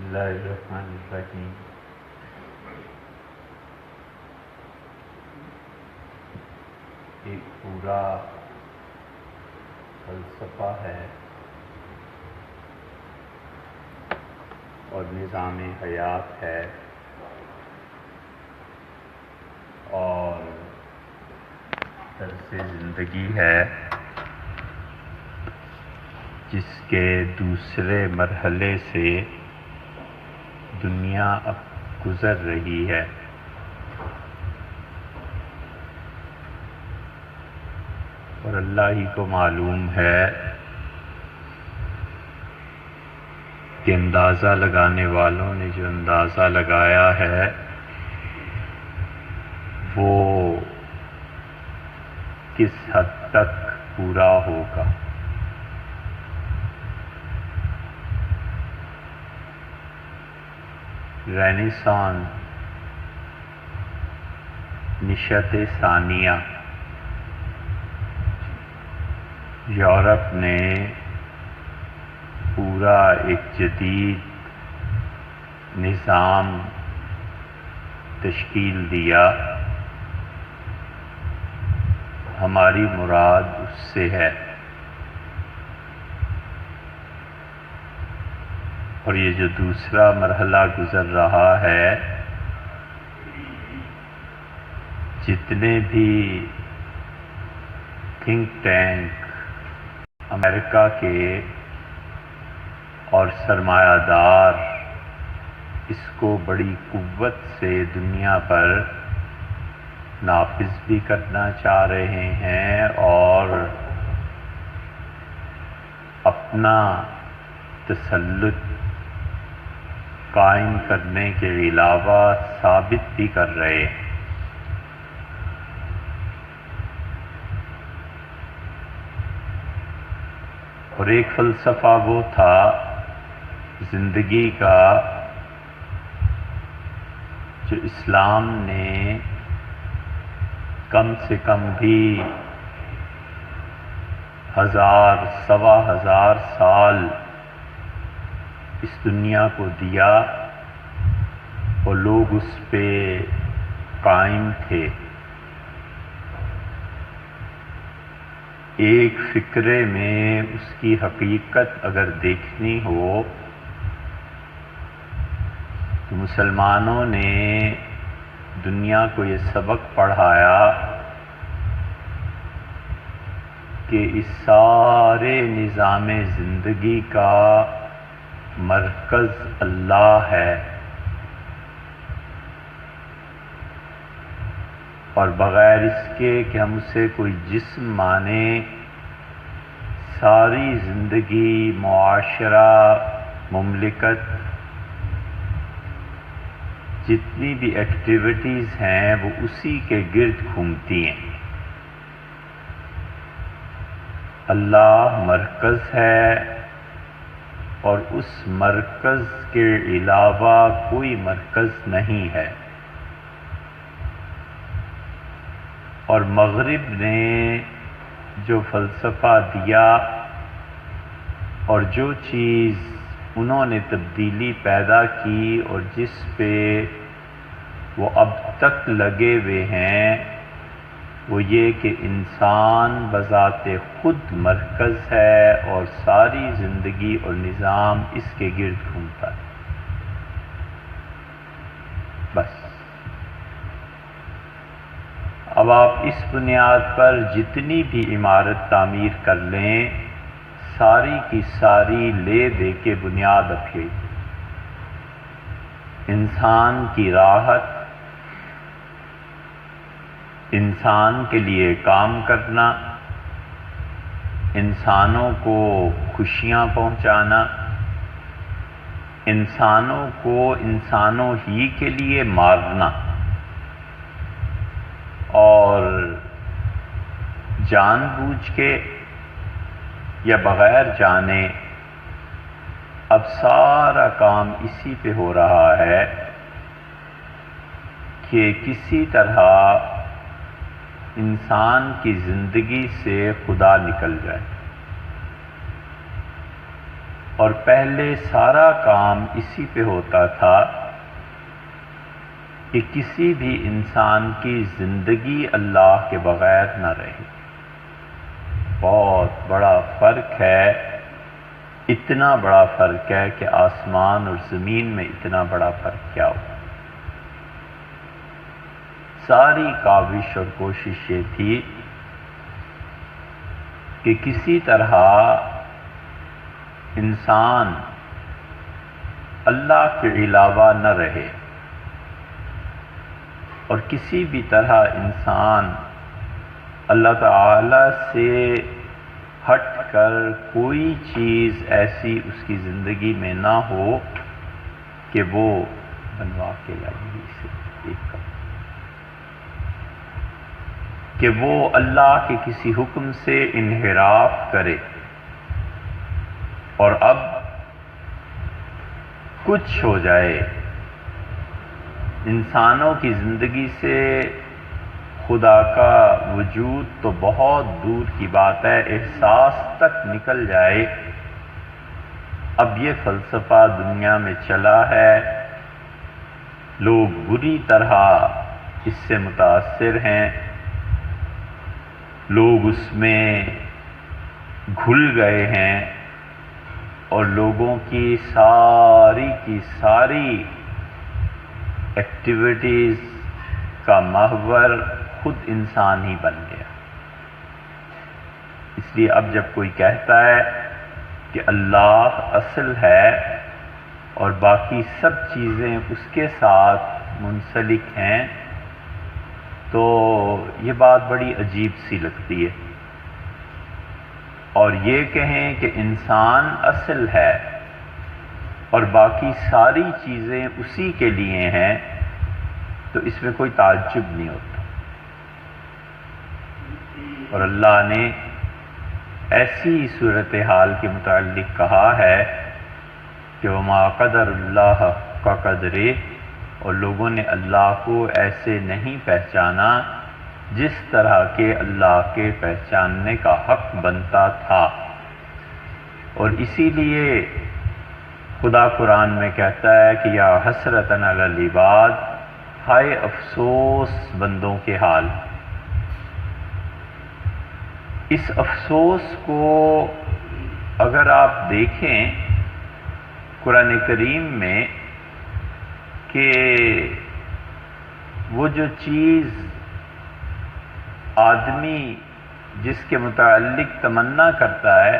اللہ الرحمن الرحیم۔ ایک پورا فلسفہ ہے اور نظام حیات ہے اور طرز زندگی ہے جس کے دوسرے مرحلے سے دنیا اب گزر رہی ہے۔ اور اللہ ہی کو معلوم ہے کہ اندازہ لگانے والوں نے جو اندازہ لگایا ہے وہ کس حد تک پورا ہوگا۔ رینیسانس نشأت ثانیہ یورپ نے پورا ایک جدید نظام تشکیل دیا۔ ہماری مراد اس سے ہے اور یہ جو دوسرا مرحلہ گزر رہا ہے، جتنے بھی تھنک ٹینک امریکہ کے اور سرمایہ دار اس کو بڑی قوت سے دنیا پر نافذ بھی کرنا چاہ رہے ہیں اور اپنا تسلط قائم کرنے کے علاوہ ثابت بھی کر رہے ہیں۔ اور ایک فلسفہ وہ تھا زندگی کا جو اسلام نے کم سے کم بھی 1000 سوا ہزار سال اس دنیا کو دیا اور لوگ اس پہ قائم تھے۔ ایک فکرے میں اس کی حقیقت اگر دیکھنی ہو تو مسلمانوں نے دنیا کو یہ سبق پڑھایا کہ اس سارے نظام زندگی کا مرکز اللہ ہے اور بغیر اس کے کہ ہم اسے کوئی جسم مانیں، ساری زندگی، معاشرہ، مملکت، جتنی بھی ایکٹیویٹیز ہیں وہ اسی کے گرد گھومتی ہیں۔ اللہ مرکز ہے اور اس مرکز کے علاوہ کوئی مرکز نہیں ہے۔ اور مغرب نے جو فلسفہ دیا اور جو چیز انہوں نے تبدیلی پیدا کی اور جس پہ وہ اب تک لگے ہوئے ہیں وہ یہ کہ انسان بذات خود مرکز ہے اور ساری زندگی اور نظام اس کے گرد گھومتا ہے۔ بس اب آپ اس بنیاد پر جتنی بھی عمارت تعمیر کر لیں، ساری کی ساری لے دے کے بنیاد رکھے۔ انسان کی راحت، انسان کے لیے کام کرنا، انسانوں کو خوشیاں پہنچانا، انسانوں کو انسانوں ہی کے لیے مارنا اور جان بوجھ کے یا بغیر جانے اب سارا کام اسی پہ ہو رہا ہے کہ کسی طرح انسان کی زندگی سے خدا نکل جائے۔ اور پہلے سارا کام اسی پہ ہوتا تھا کہ کسی بھی انسان کی زندگی اللہ کے بغیر نہ رہے۔ بہت بڑا فرق ہے، اتنا بڑا فرق ہے کہ آسمان اور زمین میں اتنا بڑا فرق کیا ہو۔ ساری کاوش اور کوشش یہ تھی کہ کسی طرح انسان اللہ کے علاوہ نہ رہے، اور کسی بھی طرح انسان اللہ تعالی سے ہٹ کر کوئی چیز ایسی اس کی زندگی میں نہ ہو کہ وہ بنوا کے لائے اسے ایک کم، کہ وہ اللہ کے کسی حکم سے انحراف کرے۔ اور اب کچھ ہو جائے، انسانوں کی زندگی سے خدا کا وجود تو بہت دور کی بات ہے، احساس تک نکل جائے۔ اب یہ فلسفہ دنیا میں چلا ہے، لوگ بری طرح اس سے متاثر ہیں، لوگ اس میں گھل گئے ہیں، اور لوگوں کی ساری ایکٹیویٹیز کا محور خود انسان ہی بن گیا۔ اس لیے اب جب کوئی کہتا ہے کہ اللہ اصل ہے اور باقی سب چیزیں اس کے ساتھ منسلک ہیں، تو یہ بات بڑی عجیب سی لگتی ہے۔ اور یہ کہیں کہ انسان اصل ہے اور باقی ساری چیزیں اسی کے لیے ہیں، تو اس میں کوئی تعجب نہیں ہوتا۔ اور اللہ نے ایسی صورتحال کے متعلق کہا ہے کہ وما قدر اللہ کا قدرے، اور لوگوں نے اللہ کو ایسے نہیں پہچانا جس طرح کے اللہ کے پہچاننے کا حق بنتا تھا۔ اور اسی لیے خدا قرآن میں کہتا ہے کہ یا حسرتن علی العباد، ہائے افسوس بندوں کے حال۔ اس افسوس کو اگر آپ دیکھیں قرآن کریم میں، کہ وہ جو چیز آدمی جس کے متعلق تمنا کرتا ہے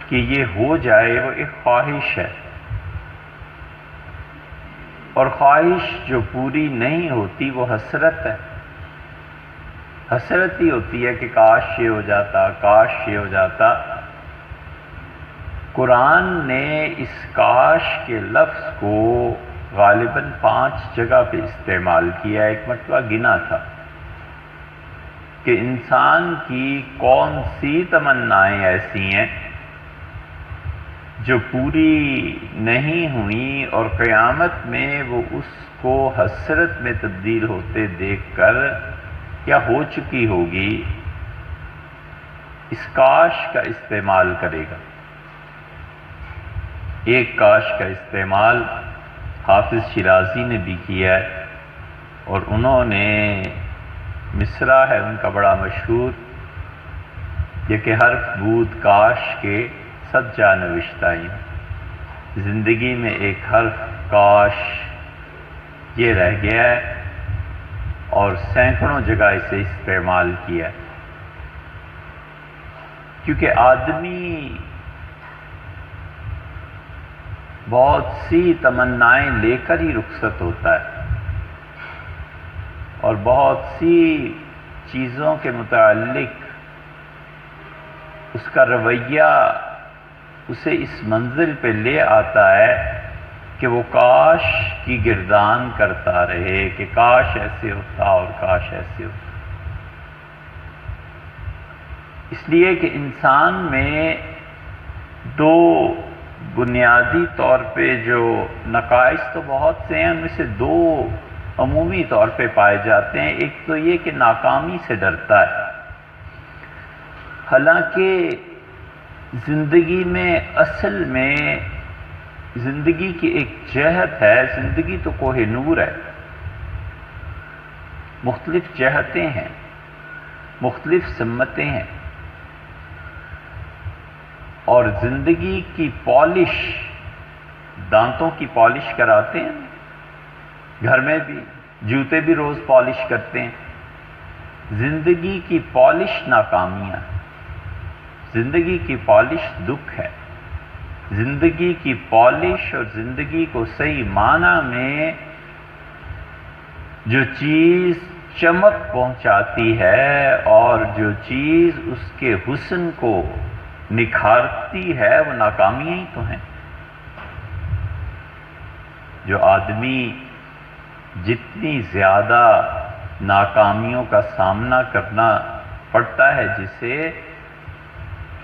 کہ یہ ہو جائے، وہ ایک خواہش ہے، اور خواہش جو پوری نہیں ہوتی وہ حسرت ہے۔ حسرت ہی ہوتی ہے کہ کاش یہ ہو جاتا، کاش یہ ہو جاتا۔ قرآن نے اس کاش کے لفظ کو غالباً 5 جگہ پہ استعمال کیا، ایک مرتبہ گنا تھا کہ انسان کی کون سی تمنائیں ایسی ہیں جو پوری نہیں ہوئیں، اور قیامت میں وہ اس کو حسرت میں تبدیل ہوتے دیکھ کر کیا ہو چکی ہوگی، اس کاش کا استعمال کرے گا۔ ایک کاش کا استعمال حافظ شیرازی نے بھی کیا ہے، اور انہوں نے مصرع ہے ان کا بڑا مشہور، یہ کہ حرف بود کاش کے 100 جا نوشتہ ہی، زندگی میں ایک حرف کاش یہ رہ گیا ہے، اور سینکڑوں جگہ اسے استعمال کیا ہے۔ کیونکہ آدمی بہت سی تمنائیں لے کر ہی رخصت ہوتا ہے، اور بہت سی چیزوں کے متعلق اس کا رویہ اسے اس منزل پہ لے آتا ہے کہ وہ کاش کی گردان کرتا رہے کہ کاش ایسے ہوتا اور کاش ایسے ہوتا۔ اس لیے کہ انسان میں دو بنیادی طور پہ جو نقائص تو بہت سے ہیں، ان میں سے 2 عمومی طور پہ پائے جاتے ہیں۔ ایک تو یہ کہ ناکامی سے ڈرتا ہے، حالانکہ زندگی میں اصل میں زندگی کی ایک جہت ہے. زندگی تو کوہ نور ہے. مختلف جہتیں ہیں، مختلف سمتیں ہیں، اور زندگی کی پالش، دانتوں کی پالش کراتے ہیں. گھر میں بھی جوتے بھی روز پالش کرتے ہیں. زندگی کی پالش ناکامیاں، زندگی کی پالش دکھ ہے. زندگی کی پالش اور زندگی کو صحیح معنی میں جو چیز چمک پہنچاتی ہے اور جو چیز اس کے حسن کو نکھارتی ہے وہ ناکامیاں ہی تو ہیں. جو آدمی جتنی زیادہ ناکامیوں کا سامنا کرنا پڑتا ہے جسے،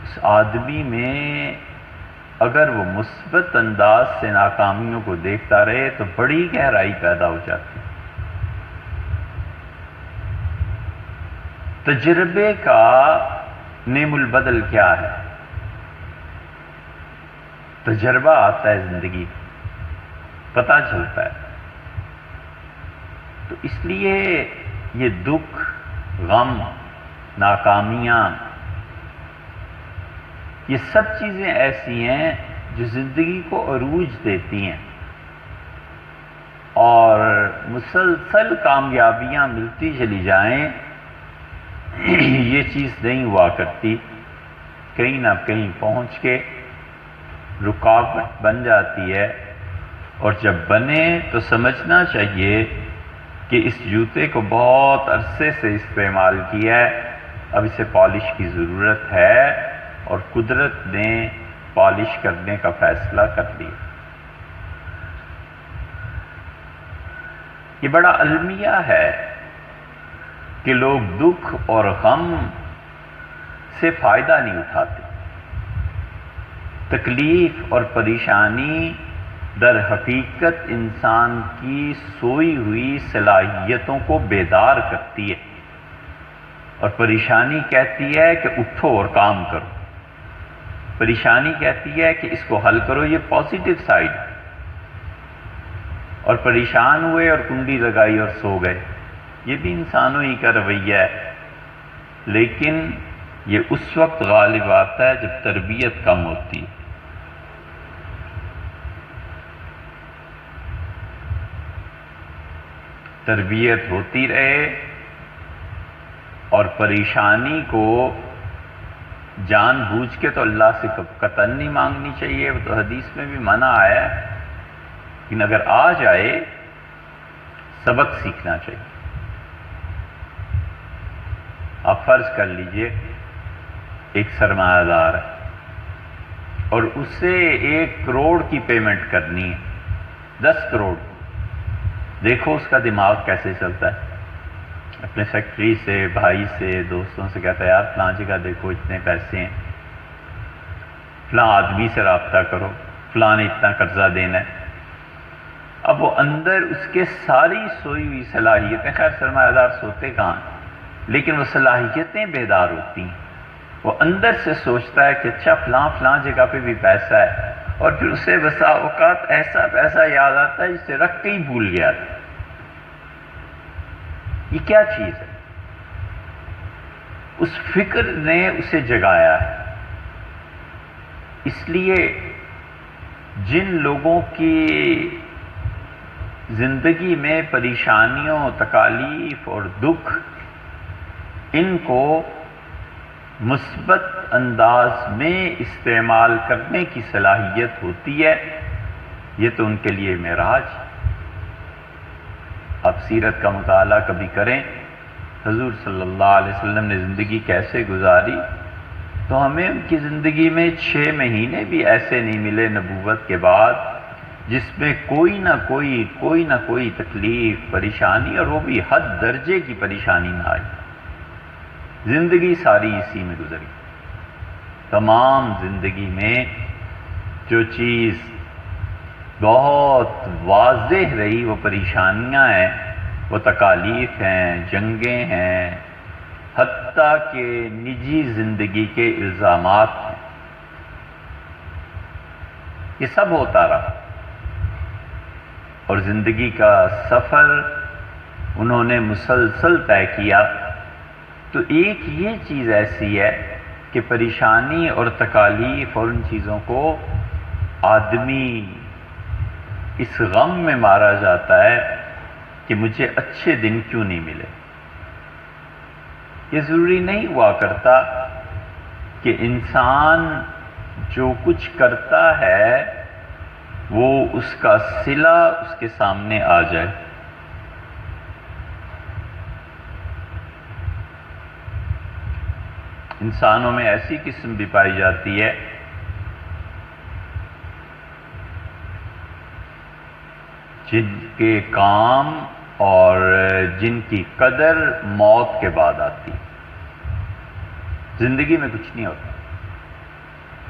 اس آدمی میں اگر وہ مثبت انداز سے ناکامیوں کو دیکھتا رہے تو بڑی گہرائی پیدا ہو جاتی ہے. تجربے کا نعم البدل کیا ہے؟ تجربہ آتا ہے، زندگی پتہ چلتا ہے. تو اس لیے یہ دکھ، غم، ناکامیاں، یہ سب چیزیں ایسی ہیں جو زندگی کو عروج دیتی ہیں، اور مسلسل کامیابیاں ملتی چلی جائیں یہ چیز نہیں ہوا کرتی. کہیں نہ کہیں پہنچ کے رکاوٹ بن جاتی ہے. اور جب بنے تو سمجھنا چاہیے کہ اس جوتے کو بہت عرصے سے استعمال کیا ہے، اب اسے پالش کی ضرورت ہے، اور قدرت نے پالش کرنے کا فیصلہ کر لیا. یہ بڑا المیہ ہے کہ لوگ دکھ اور غم سے فائدہ نہیں اٹھاتے. تکلیف اور پریشانی در حقیقت انسان کی سوئی ہوئی صلاحیتوں کو بیدار کرتی ہے، اور پریشانی کہتی ہے کہ اٹھو اور کام کرو. پریشانی کہتی ہے کہ اس کو حل کرو، یہ پازیٹیو سائیڈ ہے. اور پریشان ہوئے اور کنڈی لگائی اور سو گئے، یہ بھی انسانوں ہی کا رویہ ہے. لیکن یہ اس وقت غالب آتا ہے جب تربیت کم ہوتی ہے. تربیت ہوتی رہے اور پریشانی کو جان بوجھ کے تو اللہ سے قطعاً نہیں مانگنی چاہیے، وہ تو حدیث میں بھی منع آیا ہے. لیکن اگر آ جائے سبق سیکھنا چاہیے. آپ فرض کر لیجئے ایک سرمایہ دار ہے اور اسے 1 کروڑ کی پیمنٹ کرنی ہے، 10 کروڑ. دیکھو اس کا دماغ کیسے چلتا ہے. اپنے سیکٹری سے، بھائی سے، دوستوں سے کہتا ہے یار فلاں جگہ دیکھو اتنے پیسے ہیں، فلاں آدمی سے رابطہ کرو، فلاں نے اتنا قرضہ دینا ہے. اب وہ اندر اس کے ساری سوئی ہوئی صلاحیتیں، خیر سرمایہ دار سوتے کہاں ہیں، لیکن وہ صلاحیتیں بیدار ہوتی ہیں. وہ اندر سے سوچتا ہے کہ اچھا فلاں فلاں جگہ پہ بھی پیسہ ہے، اور پھر اسے بسا اوقات ایسا پیسہ یاد آتا ہے جسے رکھ کے ہی بھول گیا تھا. یہ کیا چیز ہے؟ اس فکر نے اسے جگایا ہے. اس لیے جن لوگوں کی زندگی میں پریشانیوں، تکالیف اور دکھ، ان کو مثبت انداز میں استعمال کرنے کی صلاحیت ہوتی ہے، یہ تو ان کے لیے معراج. آپ سیرت کا مطالعہ کبھی کریں، حضور صلی اللہ علیہ وسلم نے زندگی کیسے گزاری، تو ہمیں ان کی زندگی میں 6 مہینے بھی ایسے نہیں ملے نبوت کے بعد جس میں کوئی نہ کوئی تکلیف، پریشانی، اور وہ بھی حد درجے کی پریشانی نہ آئی. زندگی ساری اسی میں گزری. تمام زندگی میں جو چیز بہت واضح رہی وہ پریشانیاں ہیں، وہ تکالیف ہیں، جنگیں ہیں، حتیٰ کہ نجی زندگی کے الزامات ہیں. یہ سب ہوتا رہا، اور زندگی کا سفر انہوں نے مسلسل طے کیا۔ تو ایک یہ چیز ایسی ہے کہ پریشانی اور تکالیف اور ان چیزوں کو آدمی اس غم میں مارا جاتا ہے کہ مجھے اچھے دن کیوں نہیں ملے۔ یہ ضروری نہیں ہوا کرتا کہ انسان جو کچھ کرتا ہے وہ اس کا صلہ اس کے سامنے آ جائے۔ انسانوں میں ایسی قسم بھی پائی جاتی ہے جن کے کام اور جن کی قدر موت کے بعد آتی، زندگی میں کچھ نہیں ہوتا۔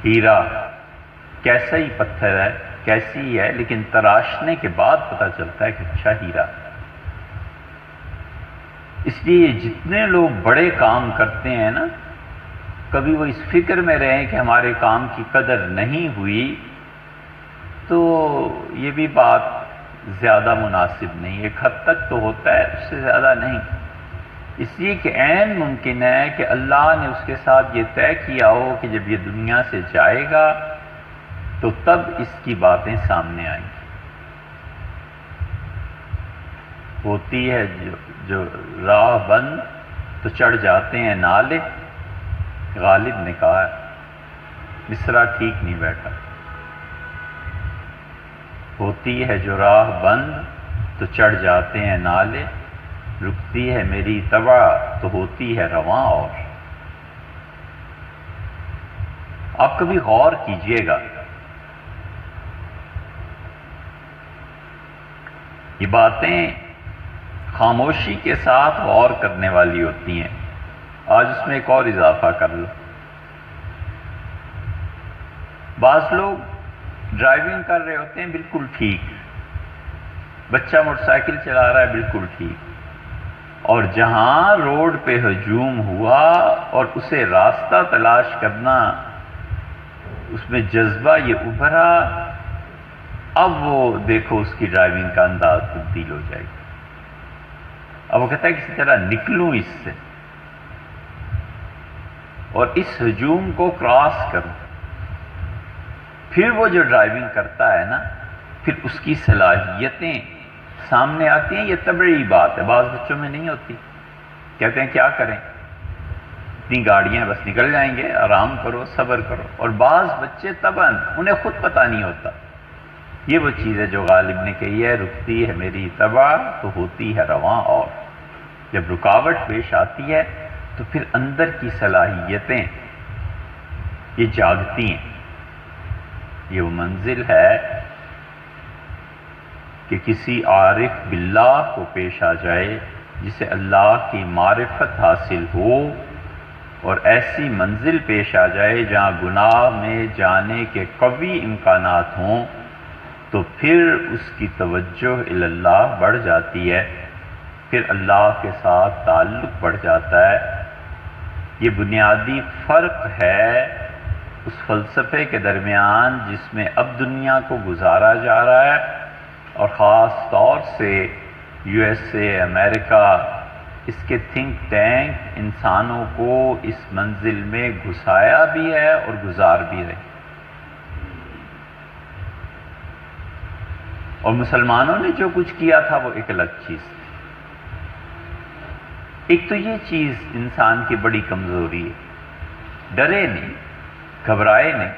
ہیرا کیسا ہی پتھر ہے، کیسی ہی ہے، لیکن تراشنے کے بعد پتہ چلتا ہے کہ اچھا ہیرا۔ اس لیے جتنے لوگ بڑے کام کرتے ہیں نا، کبھی وہ اس فکر میں رہیں کہ ہمارے کام کی قدر نہیں ہوئی، تو یہ بھی بات زیادہ مناسب نہیں۔ ایک حد تک تو ہوتا ہے، اس سے زیادہ نہیں۔ اس لیے کہ عین ممکن ہے کہ اللہ نے اس کے ساتھ یہ طے کیا ہو کہ جب یہ دنیا سے جائے گا تو تب اس کی باتیں سامنے آئیں گی۔ ہوتی ہے جو راہ بند تو چڑھ جاتے ہیں نالے، غالب نے کہا ہے، مصرع ٹھیک نہیں بیٹھا۔ ہوتی ہے جو راہ بند تو چڑھ جاتے ہیں نالے، رکتی ہے میری طبع تو ہوتی ہے رواں اور۔ آپ کبھی غور کیجئے گا، یہ باتیں خاموشی کے ساتھ غور کرنے والی ہوتی ہیں۔ آج اس میں ایک اور اضافہ کر لو۔ بعض لوگ ڈرائیونگ کر رہے ہوتے ہیں بالکل ٹھیک، بچہ موٹر سائیکل چلا رہا ہے بالکل ٹھیک، اور جہاں روڈ پہ ہجوم ہوا اور اسے راستہ تلاش کرنا، اس میں جذبہ یہ ابھرا، اب وہ دیکھو اس کی ڈرائیونگ کا انداز تبدیل ہو جائے گا۔ اب وہ کہتا ہے کسی طرح نکلوں اس سے اور اس ہجوم کو کراس کروں۔ پھر وہ جو ڈرائیونگ کرتا ہے نا، پھر اس کی صلاحیتیں سامنے آتی ہیں۔ یہ طبعی بات ہے، بعض بچوں میں نہیں ہوتی۔ کہتے ہیں کیا کریں، اتنی گاڑیاں بس نکل جائیں گے، آرام کرو، صبر کرو۔ اور بعض بچے طبعاً انہیں خود پتہ نہیں ہوتا۔ یہ وہ چیز ہے جو غالب نے کہی ہے، رکتی ہے میری طبع تو ہوتی ہے رواں اور۔ جب رکاوٹ پیش آتی ہے تو پھر اندر کی صلاحیتیں یہ جاگتی ہیں۔ یہ وہ منزل ہے کہ کسی عارف باللہ کو پیش آ جائے جسے اللہ کی معرفت حاصل ہو، اور ایسی منزل پیش آ جائے جہاں گناہ میں جانے کے قوی امکانات ہوں، تو پھر اس کی توجہ اللہ بڑھ جاتی ہے، پھر اللہ کے ساتھ تعلق بڑھ جاتا ہے۔ یہ بنیادی فرق ہے اس فلسفے کے درمیان جس میں اب دنیا کو گزارا جا رہا ہے، اور خاص طور سے یو ایس اے، امریکہ، اس کے تھنک ٹینک انسانوں کو اس منزل میں گھسایا بھی ہے اور گزار بھی رہے۔ اور مسلمانوں نے جو کچھ کیا تھا وہ ایک الگ چیز تھی۔ ایک تو یہ چیز انسان کی بڑی کمزوری ہے، ڈرے نہیں، گھبرائے نہیں۔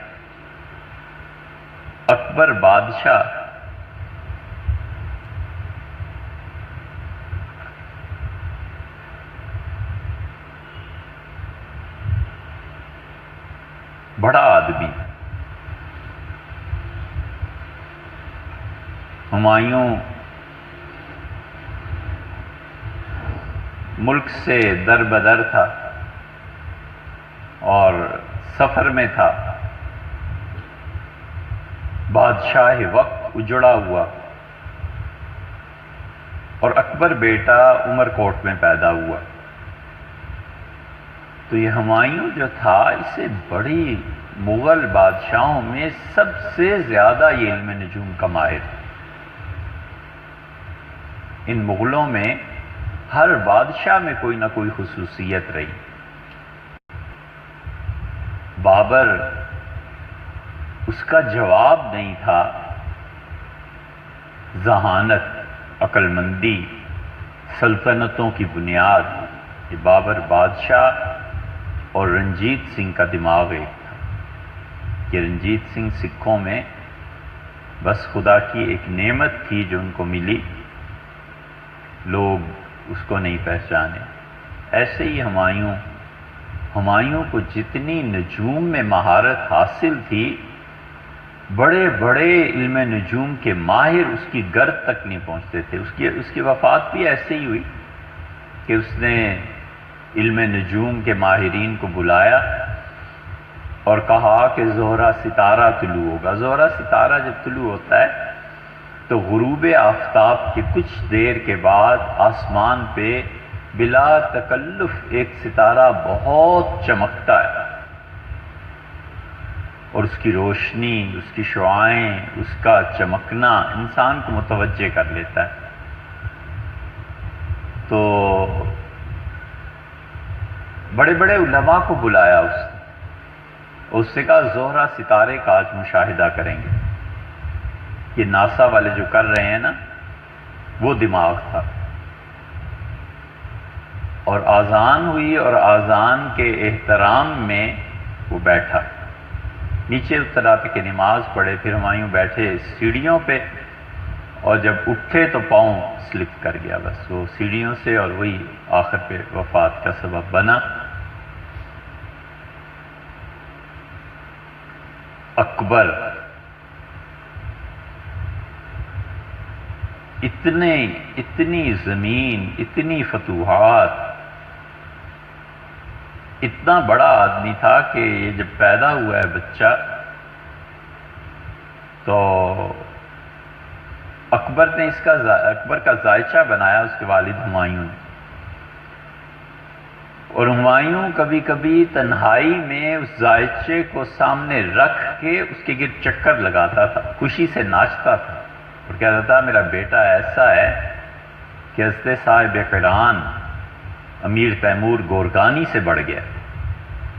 اکبر بادشاہ بڑا آدمی، ہمایوں ملک سے در بدر تھا اور سفر میں تھا، بادشاہ وقت اجڑا ہوا، اور اکبر بیٹا عمر کوٹ میں پیدا ہوا۔ تو یہ ہمایوں جو تھا اسے بڑی مغل بادشاہوں میں سب سے زیادہ یہ علم نجوم کا ماہر تھا۔ ان مغلوں میں ہر بادشاہ میں کوئی نہ کوئی خصوصیت رہی۔ بابر اس کا جواب نہیں تھا ذہانت، عقل مندی، سلطنتوں کی بنیاد۔ یہ بابر بادشاہ اور رنجیت سنگھ کا دماغ ایک تھا کہ رنجیت سنگھ سکھوں میں بس خدا کی ایک نعمت تھی جو ان کو ملی، لوگ اس کو نہیں پہچانے۔ ایسے ہی ہمایوں کو جتنی نجوم میں مہارت حاصل تھی، بڑے بڑے علم نجوم کے ماہر اس کی گرد تک نہیں پہنچتے تھے۔ اس کی وفات بھی ایسے ہی ہوئی کہ اس نے علم نجوم کے ماہرین کو بلایا اور کہا کہ زہرہ ستارہ طلوع ہوگا۔ زہرہ ستارہ جب طلوع ہوتا ہے تو غروب آفتاب کے کچھ دیر کے بعد آسمان پہ بلا تکلف ایک ستارہ بہت چمکتا ہے، اور اس کی روشنی، اس کی شعاعیں، اس کا چمکنا انسان کو متوجہ کر لیتا ہے۔ تو بڑے بڑے علماء کو بلایا اس سے کہا زہرہ ستارے کا آج مشاہدہ کریں گے۔ یہ ناسا والے جو کر رہے ہیں نا، وہ دماغ تھا۔ اور آذان ہوئی اور آذان کے احترام میں وہ بیٹھا، نیچے اتر آتے کہ نماز پڑھے، پھر ہمایوں بیٹھے سیڑھیوں پہ، اور جب اٹھے تو پاؤں سلپ کر گیا بس وہ سیڑھیوں سے، اور وہی آخر پہ وفات کا سبب بنا۔ اکبر اتنی زمین، اتنی فتوحات، اتنا بڑا آدمی تھا کہ یہ جب پیدا ہوا ہے بچہ تو اکبر کا ذائچہ بنایا اس کے والد ہمایوں نے۔ اور ہمایوں کبھی کبھی تنہائی میں اس ذائچے کو سامنے رکھ کے اس کے گرد چکر لگاتا تھا، خوشی سے ناچتا تھا اور کہتا تھا میرا بیٹا ایسا ہے کہ حضرت صاحب قرآن امیر تیمور گورگانی سے بڑھ گیا۔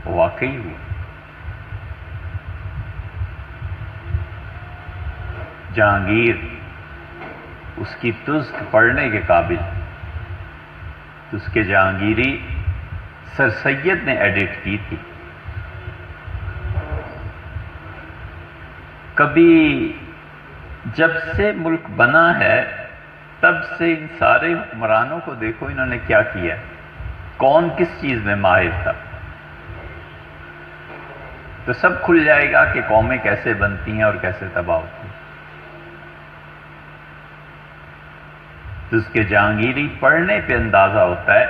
وہ واقعی ہوا۔ جہانگیر اس کی تزک پڑھنے کے قابل، تو اس کے جہانگیری سر سید نے ایڈٹ کی تھی۔ کبھی جب سے ملک بنا ہے تب سے ان سارے حکمرانوں کو دیکھو انہوں نے کیا کیا، کون کس چیز میں ماہر تھا، تو سب کھل جائے گا کہ قومیں کیسے بنتی ہیں اور کیسے تباہ ہوتی ہیں۔ تو اس کے جہانگیری پڑھنے پہ اندازہ ہوتا ہے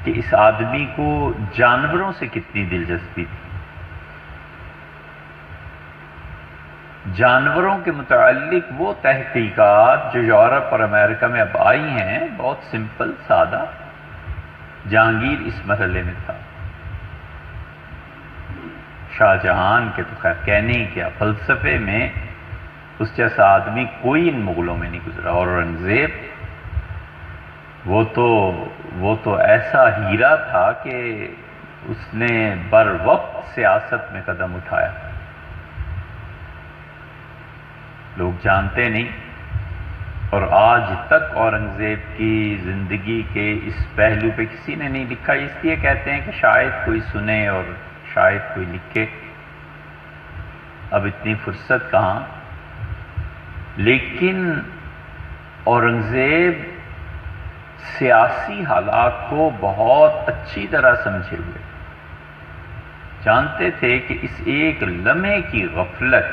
کہ اس آدمی کو جانوروں سے کتنی دلچسپی تھی۔ جانوروں کے متعلق وہ تحقیقات جو یورپ اور امریکہ میں اب آئی ہیں، بہت سمپل سادہ، جہانگیر اس مرحلے میں تھا۔ شاہ جہان کے تو خیر کہنے ہی کیا، فلسفے میں اس جیسا آدمی کوئی ان مغلوں میں نہیں گزرا۔ اور اورنگزیب وہ تو ایسا ہیرا تھا کہ اس نے بر وقت سیاست میں قدم اٹھایا، لوگ جانتے نہیں۔ اور آج تک اورنگزیب کی زندگی کے اس پہلو پہ کسی نے نہیں لکھا، اس لیے کہتے ہیں کہ شاید کوئی سنے اور شاید کوئی لکھے، اب اتنی فرصت کہاں۔ لیکن اورنگزیب سیاسی حالات کو بہت اچھی طرح سمجھے ہوئے، جانتے تھے کہ اس ایک لمحے کی غفلت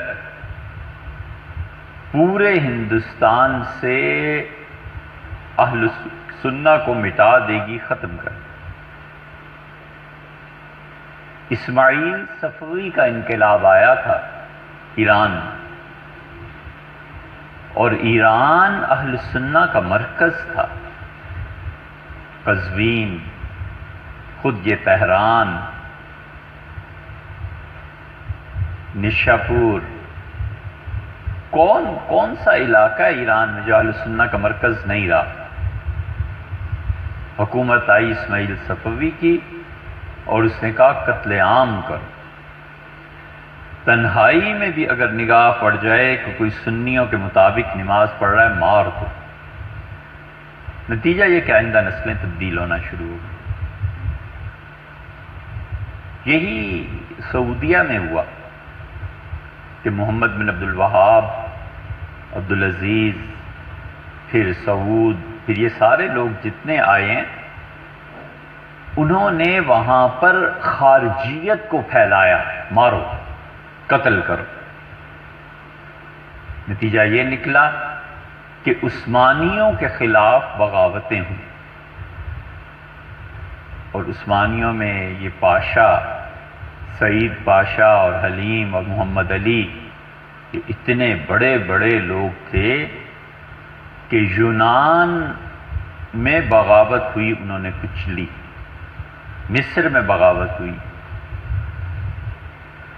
پورے ہندوستان سے اہل سنہ کو مٹا دے گی، ختم کر دے۔ اسماعیل صفوی کا انقلاب آیا تھا ایران میں، اور ایران اہل سنہ کا مرکز تھا۔ قزوین، خود یہ تہران، نشاپور، کون سا علاقہ ہے ایران میں جو اہل سنہ کا مرکز نہیں رہا؟ حکومت آئی اسماعیل صفوی کی اور اس نے کہا قتل عام کرو، تنہائی میں بھی اگر نگاہ پڑ جائے کہ کوئی سنیوں کے مطابق نماز پڑھ رہا ہے مار دو۔ نتیجہ یہ کہ آئندہ نسلیں تبدیل ہونا شروع ہو گئی۔ یہی سعودیہ میں ہوا کہ محمد بن عبد الوہاب، عبدالعزیز، پھر سعود، پھر یہ سارے لوگ جتنے آئے ہیں، انہوں نے وہاں پر خارجیت کو پھیلایا، مارو، قتل کرو۔ نتیجہ یہ نکلا کہ عثمانیوں کے خلاف بغاوتیں ہوئیں، اور عثمانیوں میں یہ پاشا سعید پاشا اور حلیم اور محمد علی، یہ اتنے بڑے بڑے لوگ تھے کہ یونان میں بغاوت ہوئی، انہوں نے کچلی، مصر میں بغاوت ہوئی۔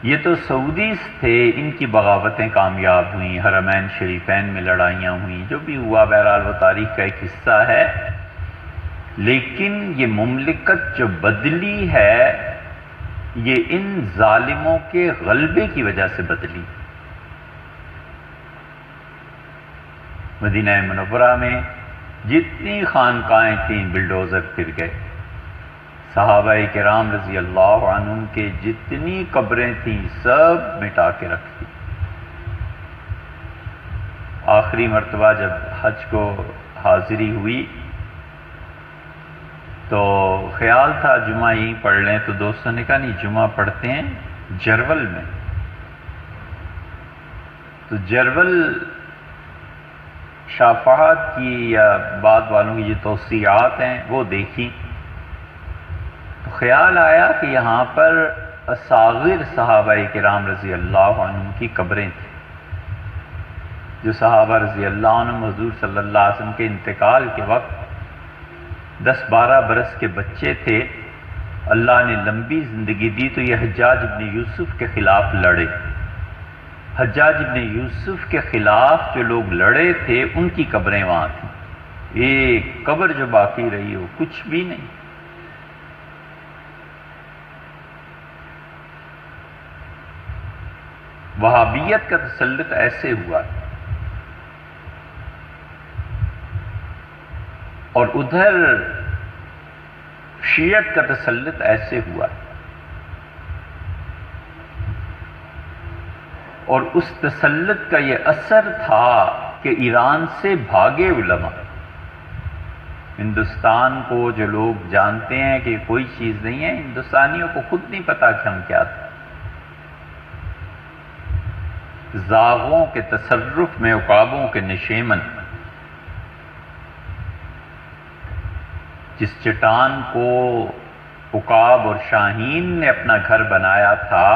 یہ تو سعودیز تھے، ان کی بغاوتیں کامیاب ہوئیں، حرمین شریفین میں لڑائیاں ہوئیں، جو بھی ہوا بہرحال وہ تاریخ کا ایک حصہ ہے۔ لیکن یہ مملکت جو بدلی ہے یہ ان ظالموں کے غلبے کی وجہ سے بدلی۔ مدینہ منورہ میں جتنی خانقاہیں تھیں بلڈوزر پھر گئے، صحابہ کرام رضی اللہ عنہم کے جتنی قبریں تھیں سب مٹا کے رکھ دی۔ آخری مرتبہ جب حج کو حاضری ہوئی تو خیال تھا جمعہ یہیں پڑھ لیں، تو دوستوں نے کہا نہیں، جمعہ پڑھتے ہیں جرول میں۔ تو جرول شافعات کی یا بعد والوں کی جو توصیعات ہیں وہ دیکھی، تو خیال آیا کہ یہاں پر اصاغر صحابہ کرام رضی اللہ عنہم کی قبریں تھیں، جو صحابہ رضی اللہ عنہم حضور صلی اللہ علیہ وسلم کے انتقال کے وقت 10-12 برس کے بچے تھے۔ اللہ نے لمبی زندگی دی تو یہ حجاج ابن یوسف کے خلاف لڑے۔ حجاج ابن یوسف کے خلاف جو لوگ لڑے تھے ان کی قبریں وہاں تھیں، ایک قبر جو باقی رہی ہو کچھ بھی نہیں۔ وہابیت کا تسلط ایسے ہوا، اور ادھر شیعت کا تسلط ایسے ہوا، اور اس تسلط کا یہ اثر تھا کہ ایران سے بھاگے علماء۔ ہندوستان کو جو لوگ جانتے ہیں کہ کوئی چیز نہیں ہے، ہندوستانیوں کو خود نہیں پتا کہ ہم کیا تھے۔ زاغوں کے تصرف میں عقابوں کے نشیمن، جس چٹان کو عقاب اور شاہین نے اپنا گھر بنایا تھا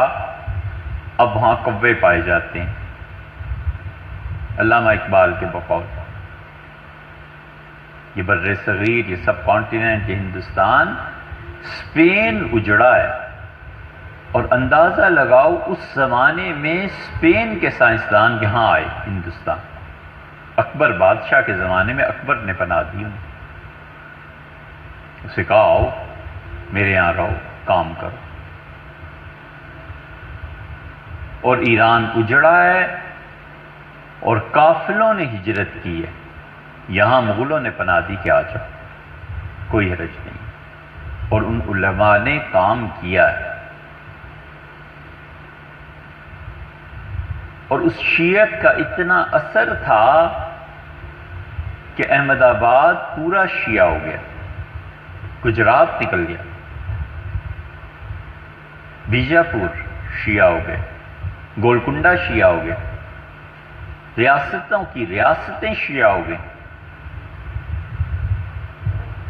اب وہاں کوے پائے جاتے ہیں۔ علامہ اقبال کے بقول یہ بر صغیر، یہ سب کانٹیننٹ، یہ ہندوستان، اسپین اجڑا ہے، اور اندازہ لگاؤ اس زمانے میں اسپین کے سائنسدان یہاں آئے ہندوستان۔ اکبر بادشاہ کے زمانے میں اکبر نے پناہ دی انہیں، اسے کہا آؤ میرے یہاں رہو، کام کرو۔ اور ایران اجڑا ہے اور قافلوں نے ہجرت کی ہے، یہاں مغلوں نے پناہ دی کہ آ جاؤ، کوئی حرج نہیں، اور ان علماء نے کام کیا ہے۔ اور اس شیعت کا اتنا اثر تھا کہ احمد آباد پورا شیعہ ہو گیا، گجرات نکل گیا، بیجاپور شیعہ ہو گئے، گولکنڈہ شیعہ ہو گئے، ریاستوں کی ریاستیں شیعہ ہو گئیں۔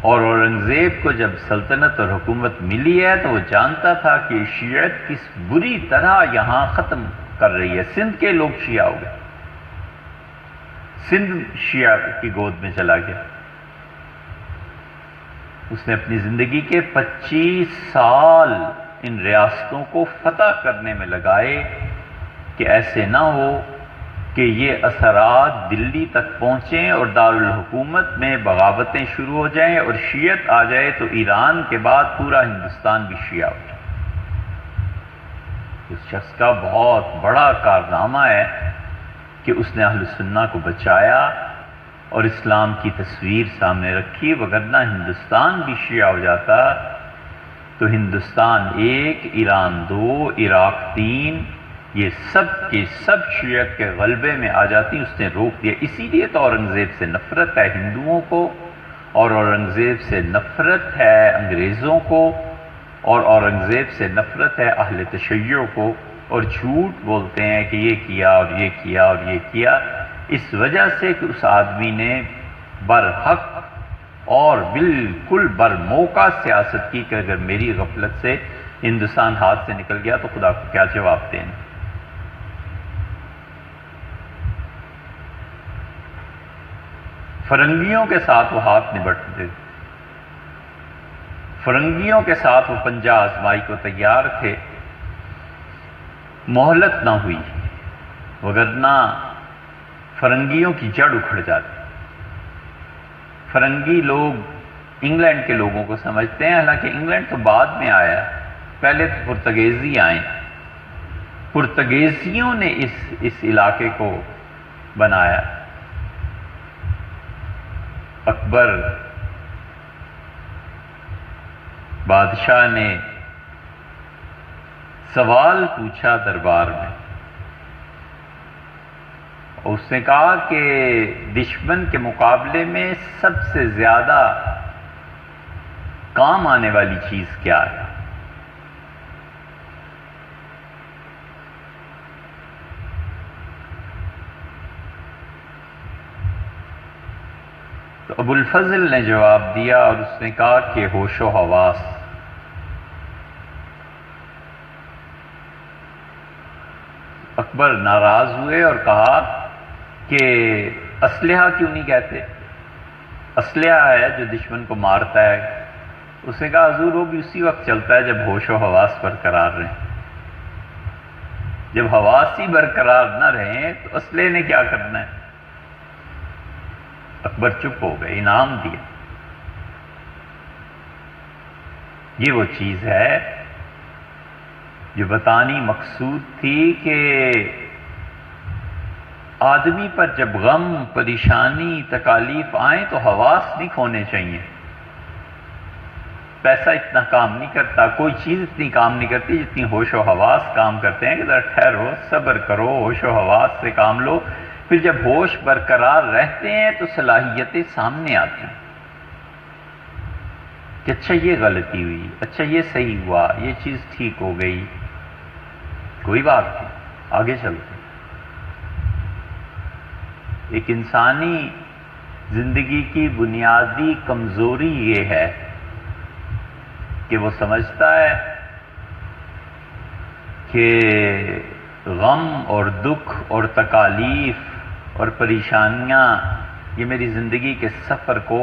اور اورنگزیب کو جب سلطنت اور حکومت ملی ہے تو وہ جانتا تھا کہ شیعت کس بری طرح یہاں ختم کر رہی ہے۔ سندھ کے لوگ شیعہ ہو گئے، سندھ شیعہ کی گود میں چلا گیا۔ اس نے اپنی زندگی کے 25 سال ان ریاستوں کو فتح کرنے میں لگائے کہ ایسے نہ ہو کہ یہ اثرات دلی تک پہنچیں اور دارالحکومت میں بغاوتیں شروع ہو جائیں اور شیعت آ جائے تو ایران کے بعد پورا ہندوستان بھی شیعہ ہو جائے۔ اس شخص کا بہت بڑا کارنامہ ہے کہ اس نے اہل سنہ کو بچایا اور اسلام کی تصویر سامنے رکھی، وگرنہ ہندوستان بھی شیعہ ہو جاتا تو ہندوستان 1، ایران 2، عراق 3، یہ سب کے سب شیعت کے غلبے میں آ جاتی۔ اس نے روک دیا۔ اسی لیے تو اورنگزیب سے نفرت ہے ہندوؤں کو، اور اورنگزیب سے نفرت ہے انگریزوں کو، اور اورنگزیب سے نفرت ہے اہل تشیع کو، اور جھوٹ بولتے ہیں کہ یہ کیا اور یہ کیا اور یہ کیا، اس وجہ سے کہ اس آدمی نے برحق اور بالکل برموقع سیاست کی کہ اگر میری غفلت سے ہندوستان ہاتھ سے نکل گیا تو خدا کو کیا جواب دیں۔ فرنگیوں کے ساتھ وہ ہاتھ نبٹتے تھے، فرنگیوں کے ساتھ وہ پنجہ آزمائی کو تیار تھے، مہلت نہ ہوئی، وگرنہ فرنگیوں کی جڑ اکھڑ جاتی۔ فرنگی لوگ انگلینڈ کے لوگوں کو سمجھتے ہیں، حالانکہ انگلینڈ تو بعد میں آیا، پہلے تو پرتگیزی آئے، پرتگیزیوں نے اس علاقے کو بنایا۔ اکبر بادشاہ نے سوال پوچھا دربار میں، اس نے کہا کہ دشمن کے مقابلے میں سب سے زیادہ کام آنے والی چیز کیا ہے؟ تو ابو الفضل نے جواب دیا اور اس نے کہا کہ ہوش و حواس۔ اکبر ناراض ہوئے اور کہا کہ اسلحہ کیوں نہیں کہتے؟ اسلحہ ہے جو دشمن کو مارتا ہے۔ اس نے کہا حضور وہ بھی اسی وقت چلتا ہے جب ہوش و حواس برقرار رہیں، جب حواس ہی برقرار نہ رہیں تو اسلحے نے کیا کرنا ہے؟ اکبر چپ ہو گئے، انعام دیا۔ یہ وہ چیز ہے جو بتانی مقصود تھی کہ آدمی پر جب غم، پریشانی، تکالیف آئیں تو حواس نہیں کھونے چاہیے۔ پیسہ اتنا کام نہیں کرتا، کوئی چیز اتنی کام نہیں کرتی جتنی ہوش و حواس کام کرتے ہیں کہ ذرا ٹھہرو، صبر کرو، ہوش و حواس سے کام لو، پھر جب ہوش برقرار رہتے ہیں تو صلاحیتیں سامنے آتی ہیں کہ اچھا یہ غلطی ہوئی، اچھا یہ صحیح ہوا، یہ چیز ٹھیک ہو گئی، کوئی بات نہیں، آگے چلتے ہیں۔ ایک انسانی زندگی کی بنیادی کمزوری یہ ہے کہ وہ سمجھتا ہے کہ غم اور دکھ اور تکالیف اور پریشانیاں یہ میری زندگی کے سفر کو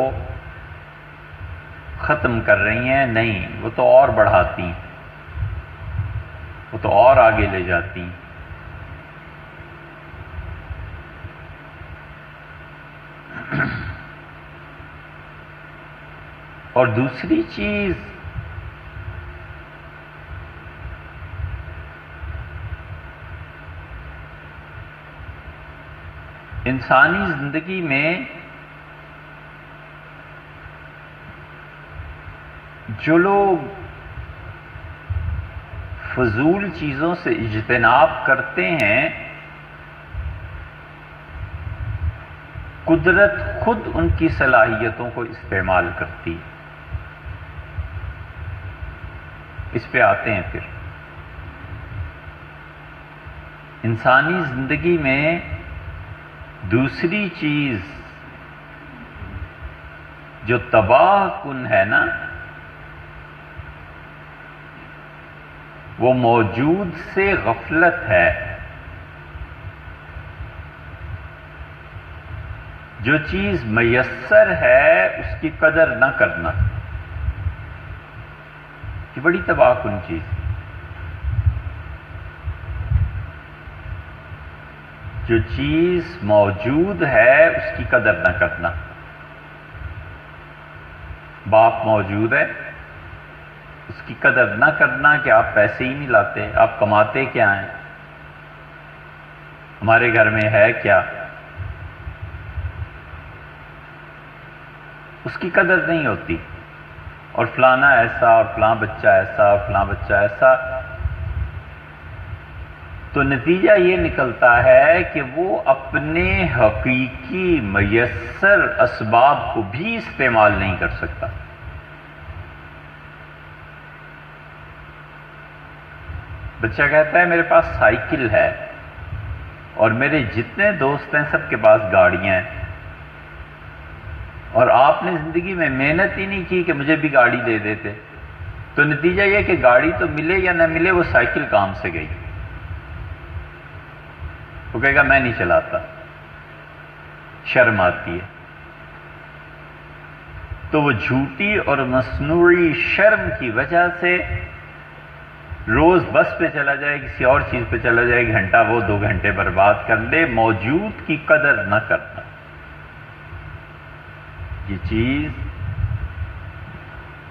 ختم کر رہی ہیں۔ نہیں، وہ تو اور بڑھاتی ہیں، وہ تو اور آگے لے جاتی ہیں۔ اور دوسری چیز انسانی زندگی میں جو لوگ فضول چیزوں سے اجتناب کرتے ہیں، قدرت خود ان کی صلاحیتوں کو استعمال کرتی۔ اس پہ آتے ہیں پھر انسانی زندگی میں دوسری چیز جو تباہ کن ہے نا، وہ موجود سے غفلت ہے۔ جو چیز میسر ہے اس کی قدر نہ کرنا، یہ بڑی تباہ کن چیز. جو چیز موجود ہے اس کی قدر نہ کرنا. باپ موجود ہے اس کی قدر نہ کرنا کہ آپ پیسے ہی نہیں لاتے, آپ کماتے کیا ہیں, ہمارے گھر میں ہے کیا, اس کی قدر نہیں ہوتی. اور فلانا ایسا اور فلاں بچہ ایسا اور فلاں بچہ ایسا. تو نتیجہ یہ نکلتا ہے کہ وہ اپنے حقیقی میسر اسباب کو بھی استعمال نہیں کر سکتا. بچہ کہتا ہے میرے پاس سائیکل ہے اور میرے جتنے دوست ہیں سب کے پاس گاڑیاں ہیں, اور آپ نے زندگی میں محنت ہی نہیں کی کہ مجھے بھی گاڑی دے دیتے. تو نتیجہ یہ کہ گاڑی تو ملے یا نہ ملے وہ سائیکل کام سے گئی. وہ کہے گا میں نہیں چلاتا, شرم آتی ہے. تو وہ جھوٹی اور مصنوعی شرم کی وجہ سے روز بس پہ چلا جائے, کسی اور چیز پہ چلا جائے, گھنٹہ وہ 2 گھنٹے برباد کر لے. موجود کی قدر نہ کرنا. یہ چیز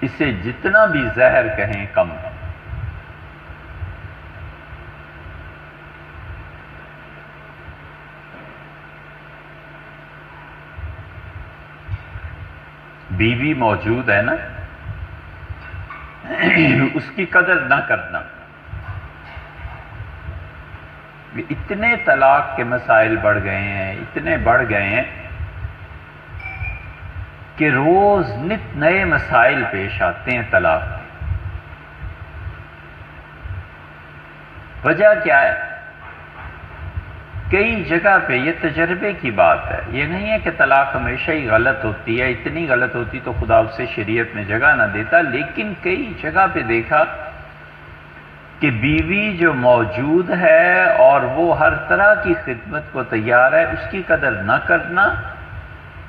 اسے جتنا بھی زہر کہیں کم ہے. بیوی موجود ہے نا, اس کی قدر نہ کرنا. اتنے طلاق کے مسائل بڑھ گئے ہیں, اتنے بڑھ گئے ہیں کہ روز نت نئے مسائل پیش آتے ہیں طلاق. وجہ کیا ہے؟ کئی جگہ پہ یہ تجربے کی بات ہے. یہ نہیں ہے کہ طلاق ہمیشہ ہی غلط ہوتی ہے, اتنی غلط ہوتی تو خدا اسے شریعت میں جگہ نہ دیتا. لیکن کئی جگہ پہ دیکھا کہ بیوی جو موجود ہے اور وہ ہر طرح کی خدمت کو تیار ہے, اس کی قدر نہ کرنا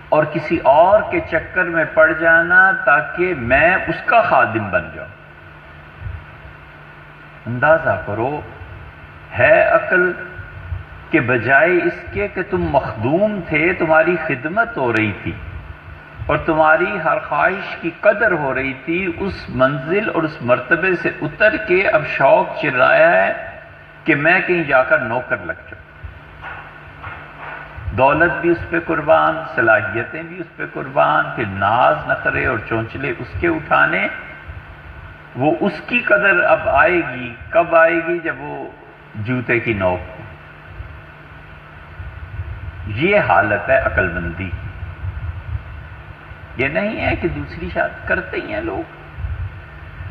اور کسی اور کے چکر میں پڑ جانا تاکہ میں اس کا خادم بن جاؤں. اندازہ کرو, ہے عقل کہ بجائے اس کے کہ تم مخدوم تھے, تمہاری خدمت ہو رہی تھی اور تمہاری ہر خواہش کی قدر ہو رہی تھی, اس منزل اور اس مرتبے سے اتر کے اب شوق چرایا ہے کہ میں کہیں جا کر نوکر لگ جاؤں. دولت بھی اس پہ قربان, صلاحیتیں بھی اس پہ قربان, پھر ناز نخرے اور چونچلے اس کے اٹھانے. وہ اس کی قدر اب آئے گی, کب آئے گی؟ جب وہ جوتے کی نوک ہو. یہ حالت ہے عقل مندی. یہ نہیں ہے کہ دوسری شادی کرتے ہی ہیں لوگ,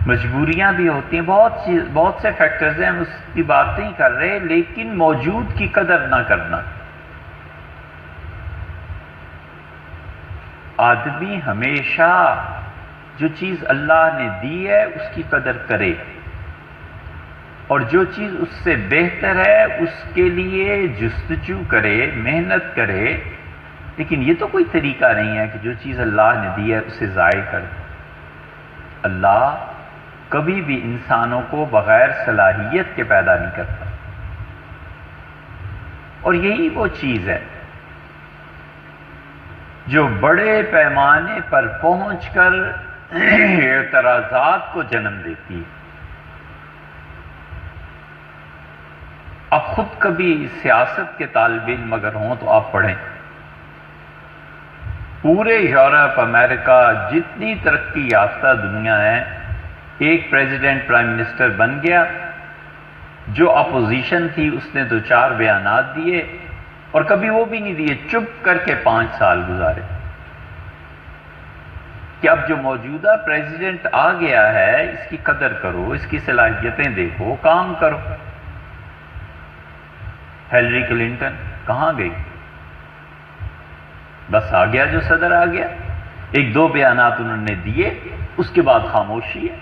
مجبوریاں بھی ہوتی ہیں, بہت سے فیکٹرز ہیں, ہم اس کی بات نہیں کر رہے, لیکن موجود کی قدر نہ کرنا. آدمی ہمیشہ جو چیز اللہ نے دی ہے اس کی قدر کرے, اور جو چیز اس سے بہتر ہے اس کے لیے جستجو کرے, محنت کرے. لیکن یہ تو کوئی طریقہ نہیں ہے کہ جو چیز اللہ نے دی ہے اسے ضائع کرے. اللہ کبھی بھی انسانوں کو بغیر صلاحیت کے پیدا نہیں کرتا, اور یہی وہ چیز ہے جو بڑے پیمانے پر پہنچ کر اعتراضات کو جنم دیتی ہے. اب خود کبھی سیاست کے طالب علم اگر ہوں تو آپ پڑھیں. پورے یورپ, امریکہ, جتنی ترقی یافتہ دنیا ہے, ایک پریزیڈنٹ پرائم منسٹر بن گیا, جو اپوزیشن تھی اس نے 2-4 بیانات دیے اور کبھی وہ بھی نہیں دیے, چپ کر کے 5 سال گزارے. کہ اب جو موجودہ پریزیڈنٹ آ گیا ہے اس کی قدر کرو, اس کی صلاحیتیں دیکھو, کام کرو. ہیلری کلنٹن کہاں گئی؟ بس آ گیا جو صدر آ گیا, 1-2 بیانات انہوں نے دیے, اس کے بعد خاموشی ہے.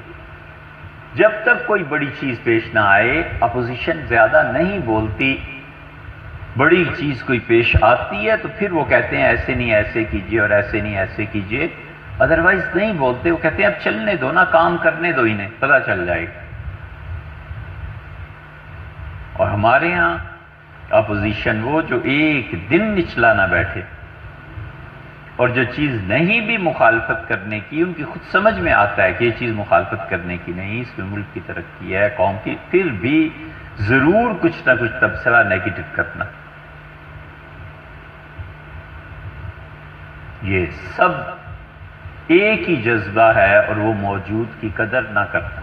جب تک کوئی بڑی چیز پیش نہ آئے اپوزیشن زیادہ نہیں بولتی. بڑی چیز کوئی پیش آتی ہے تو پھر وہ کہتے ہیں ایسے نہیں ایسے کیجئے اور ایسے نہیں ایسے کیجئے. ادروائز نہیں بولتے، وہ کہتے ہیں اب چلنے دو نا، کام کرنے دو انہیں، پتہ چل جائے گا۔ اور ہمارے ہاں اپوزیشن وہ جو ایک دن نچلا نہ بیٹھے، اور جو چیز نہیں بھی مخالفت کرنے کی، ان کی خود سمجھ میں آتا ہے کہ یہ چیز مخالفت کرنے کی نہیں، اس میں ملک کی ترقی ہے، قوم کی، پھر بھی ضرور کچھ نہ کچھ تبصرہ نیگیٹو کرنا۔ یہ سب ایک ہی جذبہ ہے، اور وہ موجود کی قدر نہ کرنا۔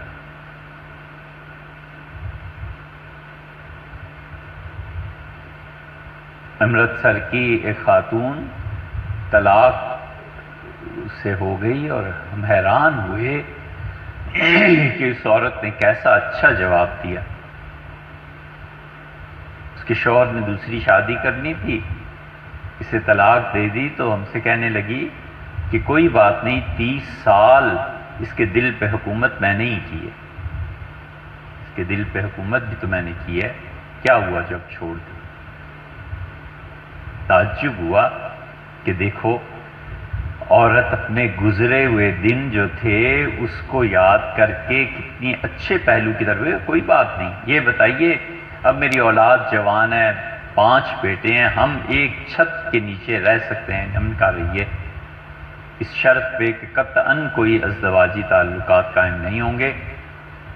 امرتسر کی ایک خاتون طلاق سے ہو گئی، اور ہم حیران ہوئے کہ اس عورت نے کیسا اچھا جواب دیا۔ اس کے شوہر نے دوسری شادی کرنی تھی، اسے طلاق دے دی، تو ہم سے کہنے لگی کہ کوئی بات نہیں، 30 سال اس کے دل پہ حکومت میں نے ہی کی ہے، اس کے دل پہ حکومت بھی تو میں نے کی ہے، کیا ہوا جب چھوڑ دی؟ تعجب ہوا کہ دیکھو عورت اپنے گزرے ہوئے دن جو تھے اس کو یاد کر کے کتنی اچھے پہلو کی طرف۔ کوئی بات نہیں، یہ بتائیے اب میری اولاد جوان ہے، 5 بیٹے ہیں، ہم ایک چھت کے نیچے رہ سکتے ہیں، ہم کہا رہیے اس شرط پہ کہ قطعاً کوئی ازدواجی تعلقات قائم نہیں ہوں گے،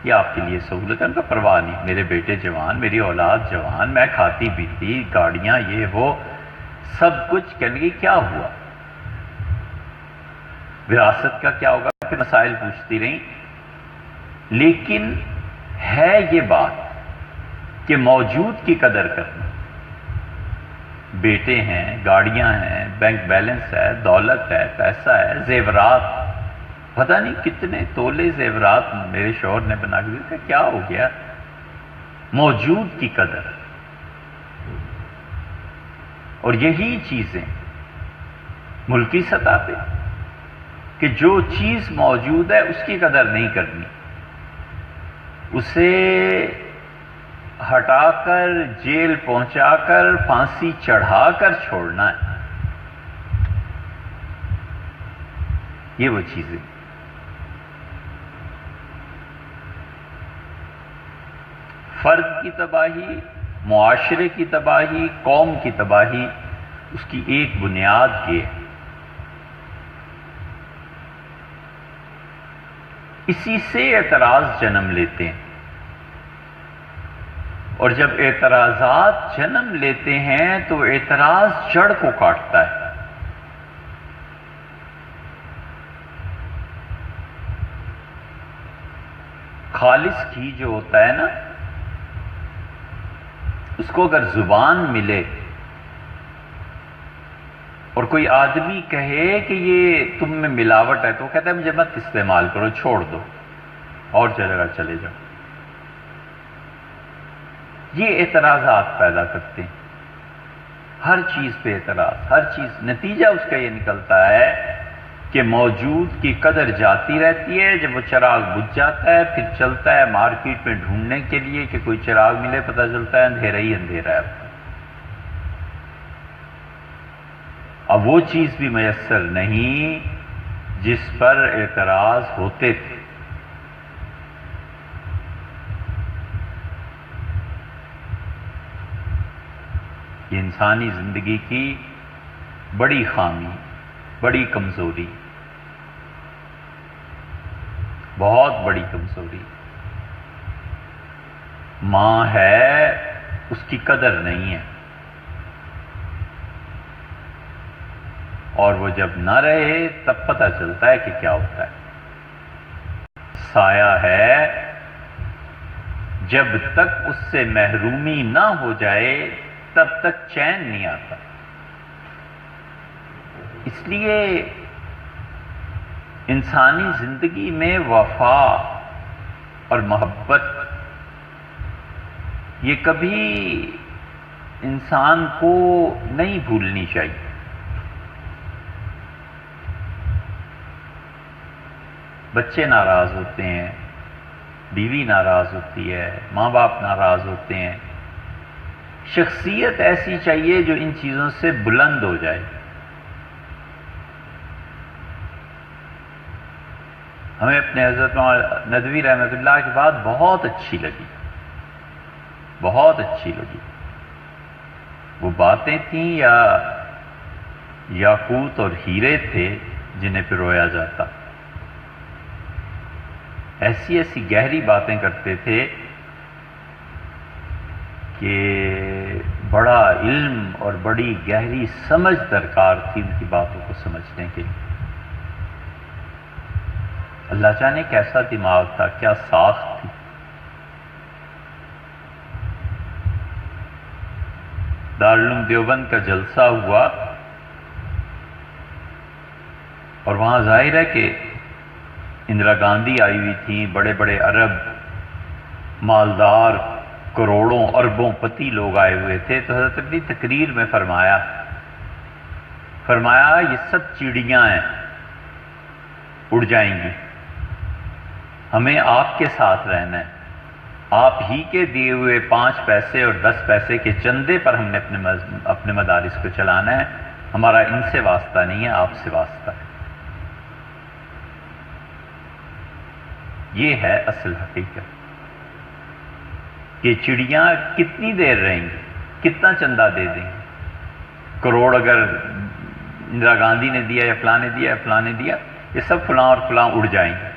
یہ آپ کے لیے سہولت ہے۔ ان کا پرواہ نہیں، میرے بیٹے جوان، میری اولاد جوان، میں کھاتی پیتی، گاڑیاں، یہ وہ سب کچھ۔ کہنے لگی کیا ہوا، وراثت کا کیا ہوگا، کہ مسائل پوچھتی رہیں، لیکن ہے یہ بات کہ موجود کی قدر کرنا۔ بیٹے ہیں، گاڑیاں ہیں، بینک بیلنس ہے، دولت ہے، پیسہ ہے، زیورات، پتہ نہیں کتنے تولے زیورات میرے شوہر نے بنا کے دیے، کیا ہو گیا، موجود کی قدر۔ اور یہی چیزیں ملکی سطح پہ کہ جو چیز موجود ہے اس کی قدر نہیں کرنی، اسے ہٹا کر جیل پہنچا کر پھانسی چڑھا کر چھوڑنا ہے، یہ وہ چیزیں۔ فرد کی تباہی، معاشرے کی تباہی، قوم کی تباہی، اس کی ایک بنیاد یہ ہے۔ اسی سے اعتراض جنم لیتے ہیں، اور جب اعتراضات جنم لیتے ہیں تو اعتراض جڑ کو کاٹتا ہے۔ خالص گھی جو ہوتا ہے نا، اس کو اگر زبان ملے اور کوئی آدمی کہے کہ یہ تم میں ملاوٹ ہے، تو وہ کہتا ہے مجھے مت استعمال کرو، چھوڑ دو اور جگہ چلے جاؤ۔ یہ اعتراضات پیدا کرتے ہیں، ہر چیز پہ اعتراض، ہر چیز، نتیجہ اس کا یہ نکلتا ہے کہ موجود کی قدر جاتی رہتی ہے۔ جب وہ چراغ بجھ جاتا ہے پھر چلتا ہے مارکیٹ میں ڈھونڈنے کے لیے کہ کوئی چراغ ملے، پتہ چلتا ہے اندھیرا ہی اندھیرا ہے۔ اب وہ چیز بھی میسر نہیں جس پر اعتراض ہوتے تھے۔ یہ انسانی زندگی کی بڑی خامی، بڑی کمزوری، بہت بڑی کمزوری۔ ماں ہے، اس کی قدر نہیں ہے، اور وہ جب نہ رہے تب پتہ چلتا ہے کہ کیا ہوتا ہے۔ سایہ ہے، جب تک اس سے محرومی نہ ہو جائے تب تک چین نہیں آتا۔ اس لیے انسانی زندگی میں وفا اور محبت یہ کبھی انسان کو نہیں بھولنی چاہیے۔ بچے ناراض ہوتے ہیں، بیوی ناراض ہوتی ہے، ماں باپ ناراض ہوتے ہیں، شخصیت ایسی چاہیے جو ان چیزوں سے بلند ہو جائے۔ ہمیں اپنے حضرت ندوی رحمۃ اللہ کی بات بہت اچھی لگی، بہت اچھی لگی۔ وہ باتیں تھیں یا یاقوت اور ہیرے تھے جنہیں پرویا جاتا؟ ایسی ایسی گہری باتیں کرتے تھے کہ بڑا علم اور بڑی گہری سمجھ درکار تھی ان کی باتوں کو سمجھنے کے لیے۔ اللہ جانے کیسا دماغ تھا، کیا ساخت تھی۔ دارالعلوم دیوبند کا جلسہ ہوا اور وہاں ظاہر ہے کہ اندرا گاندھی آئی ہوئی تھیں، بڑے بڑے عرب مالدار کروڑوں اربوں پتی لوگ آئے ہوئے تھے۔ تو حضرت اپنی تقریر میں فرمایا یہ سب چڑیاں ہیں، اڑ جائیں گی، ہمیں آپ کے ساتھ رہنا ہے، آپ ہی کے دیے ہوئے 5 پیسے اور 10 پیسے کے چندے پر ہم نے اپنے مدارس کو چلانا ہے، ہمارا ان سے واسطہ نہیں ہے، آپ سے واسطہ ہے۔ یہ ہے اصل حقیقت کہ چڑیاں کتنی دیر رہیں گی، کتنا چندہ دے دیں گی۔ کروڑ اگر اندرا گاندھی نے دیا یا فلاں نے دیا یا فلاں نے دیا، یہ سب فلاں اور فلاں اڑ جائیں گے،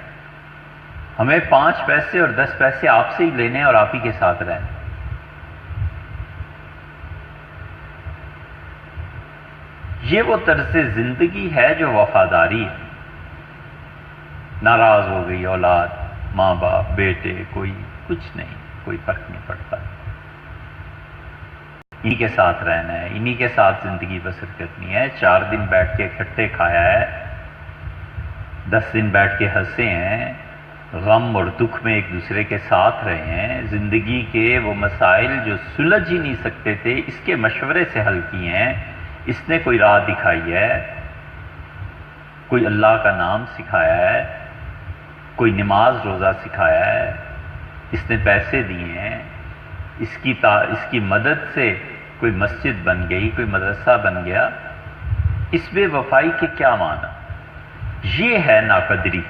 ہمیں 5 پیسے اور 10 پیسے آپ سے ہی لینے اور آپ ہی کے ساتھ رہنا۔ یہ وہ طرز زندگی ہے جو وفاداری ہے۔ ناراض ہو گئی اولاد، ماں باپ، بیٹے، کوئی کچھ نہیں، کوئی فرق نہیں پڑتا، انہی کے ساتھ رہنا ہے، انہی کے ساتھ زندگی بسر کرنی ہے۔ 4 دن بیٹھ کے اکٹھے کھایا ہے، 10 دن بیٹھ کے ہنسے ہیں، غم اور دکھ میں ایک دوسرے کے ساتھ رہے ہیں، زندگی کے وہ مسائل جو سلجھ ہی نہیں سکتے تھے اس کے مشورے سے حل کیے ہیں۔ اس نے کوئی راہ دکھائی ہے، کوئی اللہ کا نام سکھایا ہے، کوئی نماز روزہ سکھایا ہے، اس نے پیسے دیے ہیں، اس کی مدد سے کوئی مسجد بن گئی، کوئی مدرسہ بن گیا۔ اس بے وفائی کے کیا معنی؟ یہ ہے ناقدری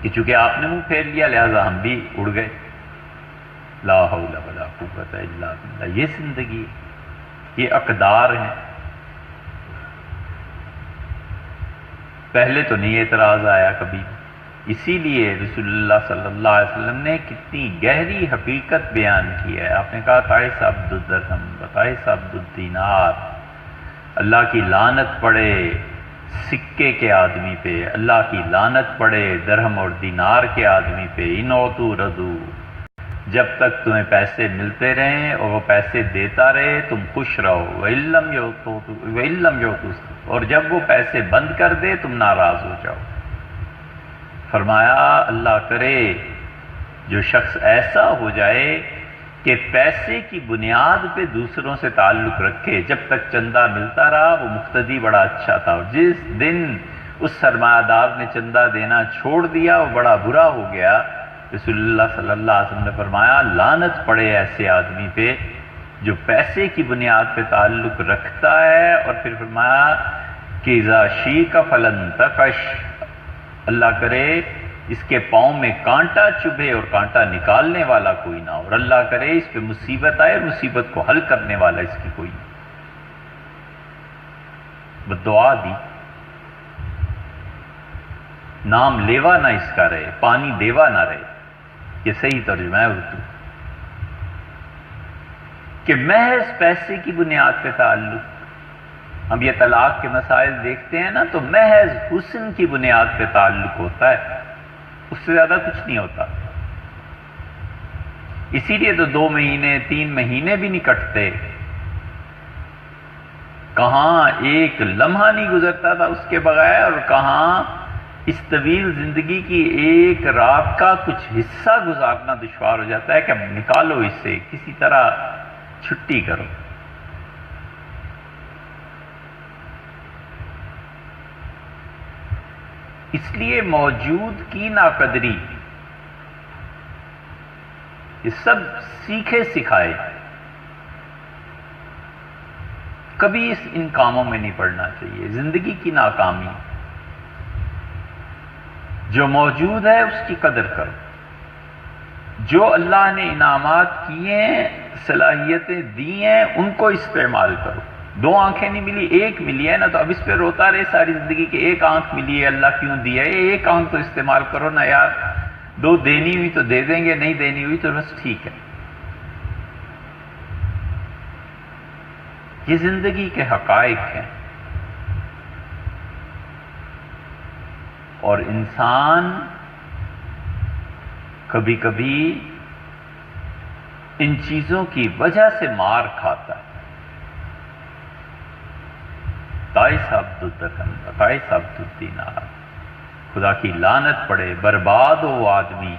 کہ چونکہ آپ نے منہ پھیر لیا لہذا ہم بھی اڑ گئے۔ لا حول ولا قوت الا باللہ۔ یہ زندگی، یہ اقدار ہیں۔ پہلے تو نہیں اعتراض آیا کبھی، اسی لیے رسول اللہ صلی اللہ علیہ وسلم نے کتنی گہری حقیقت بیان کی ہے۔ آپ نے کہا تعس عبد الدرہم وتعس عبد الدینار، اللہ کی لعنت پڑے سکے کے آدمی پہ، اللہ کی لعنت پڑے درہم اور دینار کے آدمی پہ۔ انعطوا ردو، جب تک تمہیں پیسے ملتے رہیں اور وہ پیسے دیتا رہے تم خوش رہو، وَإِلَّمْ يُعْطُوا، اور جب وہ پیسے بند کر دے تم ناراض ہو جاؤ۔ فرمایا اللہ کرے جو شخص ایسا ہو جائے کہ پیسے کی بنیاد پہ دوسروں سے تعلق رکھے، جب تک چندہ ملتا رہا وہ مقتدی بڑا اچھا تھا، اور جس دن اس سرمایہ دار نے چندہ دینا چھوڑ دیا وہ بڑا برا ہو گیا۔ رسول اللہ صلی اللہ علیہ وسلم نے فرمایا لعنت پڑے ایسے آدمی پہ جو پیسے کی بنیاد پہ تعلق رکھتا ہے، اور پھر فرمایا کہ اذا شیک فلن تقش، اللہ کرے اس کے پاؤں میں کانٹا چبھے اور کانٹا نکالنے والا کوئی نہ ہو، اور اللہ کرے اس پہ مصیبت آئے، مصیبت کو حل کرنے والا اس کی کوئی نہ۔ بدعا دی، نام لیوا نہ اس کا رہے، پانی دیوا نہ رہے، یہ صحیح ترجمہ ہے اردو، کہ محض پیسے کی بنیاد پہ تعلق۔ ہم یہ طلاق کے مسائل دیکھتے ہیں نا تو محض حسن کی بنیاد پہ تعلق ہوتا ہے، اس سے زیادہ کچھ نہیں ہوتا۔ اسی لیے تو 2 مہینے 3 مہینے بھی نہیں کٹتے، کہاں ایک لمحہ نہیں گزرتا تھا اس کے بغیر، اور کہاں اس طویل زندگی کی ایک رات کا کچھ حصہ گزارنا دشوار ہو جاتا ہے کہ اب نکالو اس سے، کسی طرح چھٹی کرو۔ اس لیے موجود کی ناقدری، یہ سب سیکھے سکھائے۔ کبھی ان کاموں میں نہیں پڑنا چاہیے. زندگی کی ناکامی، جو موجود ہے اس کی قدر کرو. جو اللہ نے انعامات کیے ہیں، صلاحیتیں دی ہیں، ان کو استعمال کرو. 2 آنکھیں نہیں ملی، 1 ملی ہے نا، تو اب اس پہ روتا رہے ساری زندگی کہ 1 آنکھ ملی ہے، اللہ کیوں دیا ہے؟ 1 آنکھ تو استعمال کرو نا یار. 2 دینی ہوئی تو دے دیں گے، نہیں دینی ہوئی تو بس ٹھیک ہے. یہ زندگی کے حقائق ہیں. اور انسان کبھی کبھی ان چیزوں کی وجہ سے مار کھاتا ہے. تائس عبد الدکن، تائس عبد الدینار. خدا کی لعنت پڑے، برباد ہو وہ آدمی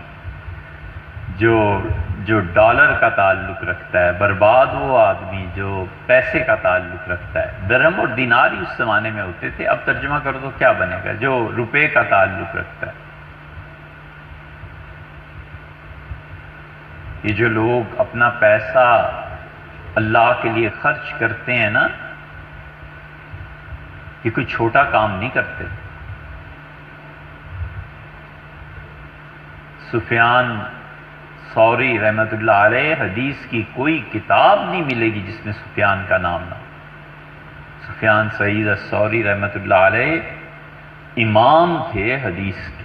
جو ڈالر کا تعلق رکھتا ہے، برباد وہ آدمی جو پیسے کا تعلق رکھتا ہے. درہم اور دینار ہی اس زمانے میں ہوتے تھے، اب ترجمہ کرو تو کیا بنے گا؟ جو روپے کا تعلق رکھتا ہے. یہ جو لوگ اپنا پیسہ اللہ کے لیے خرچ کرتے ہیں نا، یہ کوئی چھوٹا کام نہیں کرتے. سفیان ثوری رحمۃ اللہ علیہ، حدیث کی کوئی کتاب نہیں ملے گی جس میں سفیان کا نام نہ ہو. سفیان سعید الثوری رحمۃ اللہ علیہ امام تھے حدیث کے.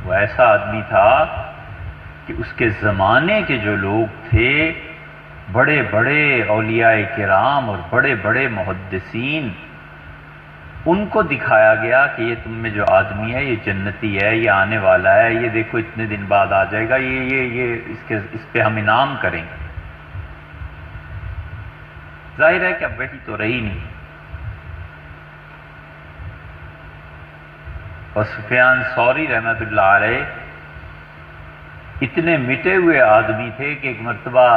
وہ ایسا آدمی تھا کہ اس کے زمانے کے جو لوگ تھے، بڑے بڑے اولیاء کرام اور بڑے بڑے محدثین، ان کو دکھایا گیا کہ یہ تم میں جو آدمی ہے یہ جنتی ہے، یہ آنے والا ہے، یہ دیکھو اتنے دن بعد آ جائے گا، یہ اس پہ ہم انعام کریں گے. ظاہر ہے کہ اب وہی تو رہی نہیں. اور سفیان ثوری رحمۃ اللہ علیہ اتنے مٹے ہوئے آدمی تھے کہ ایک مرتبہ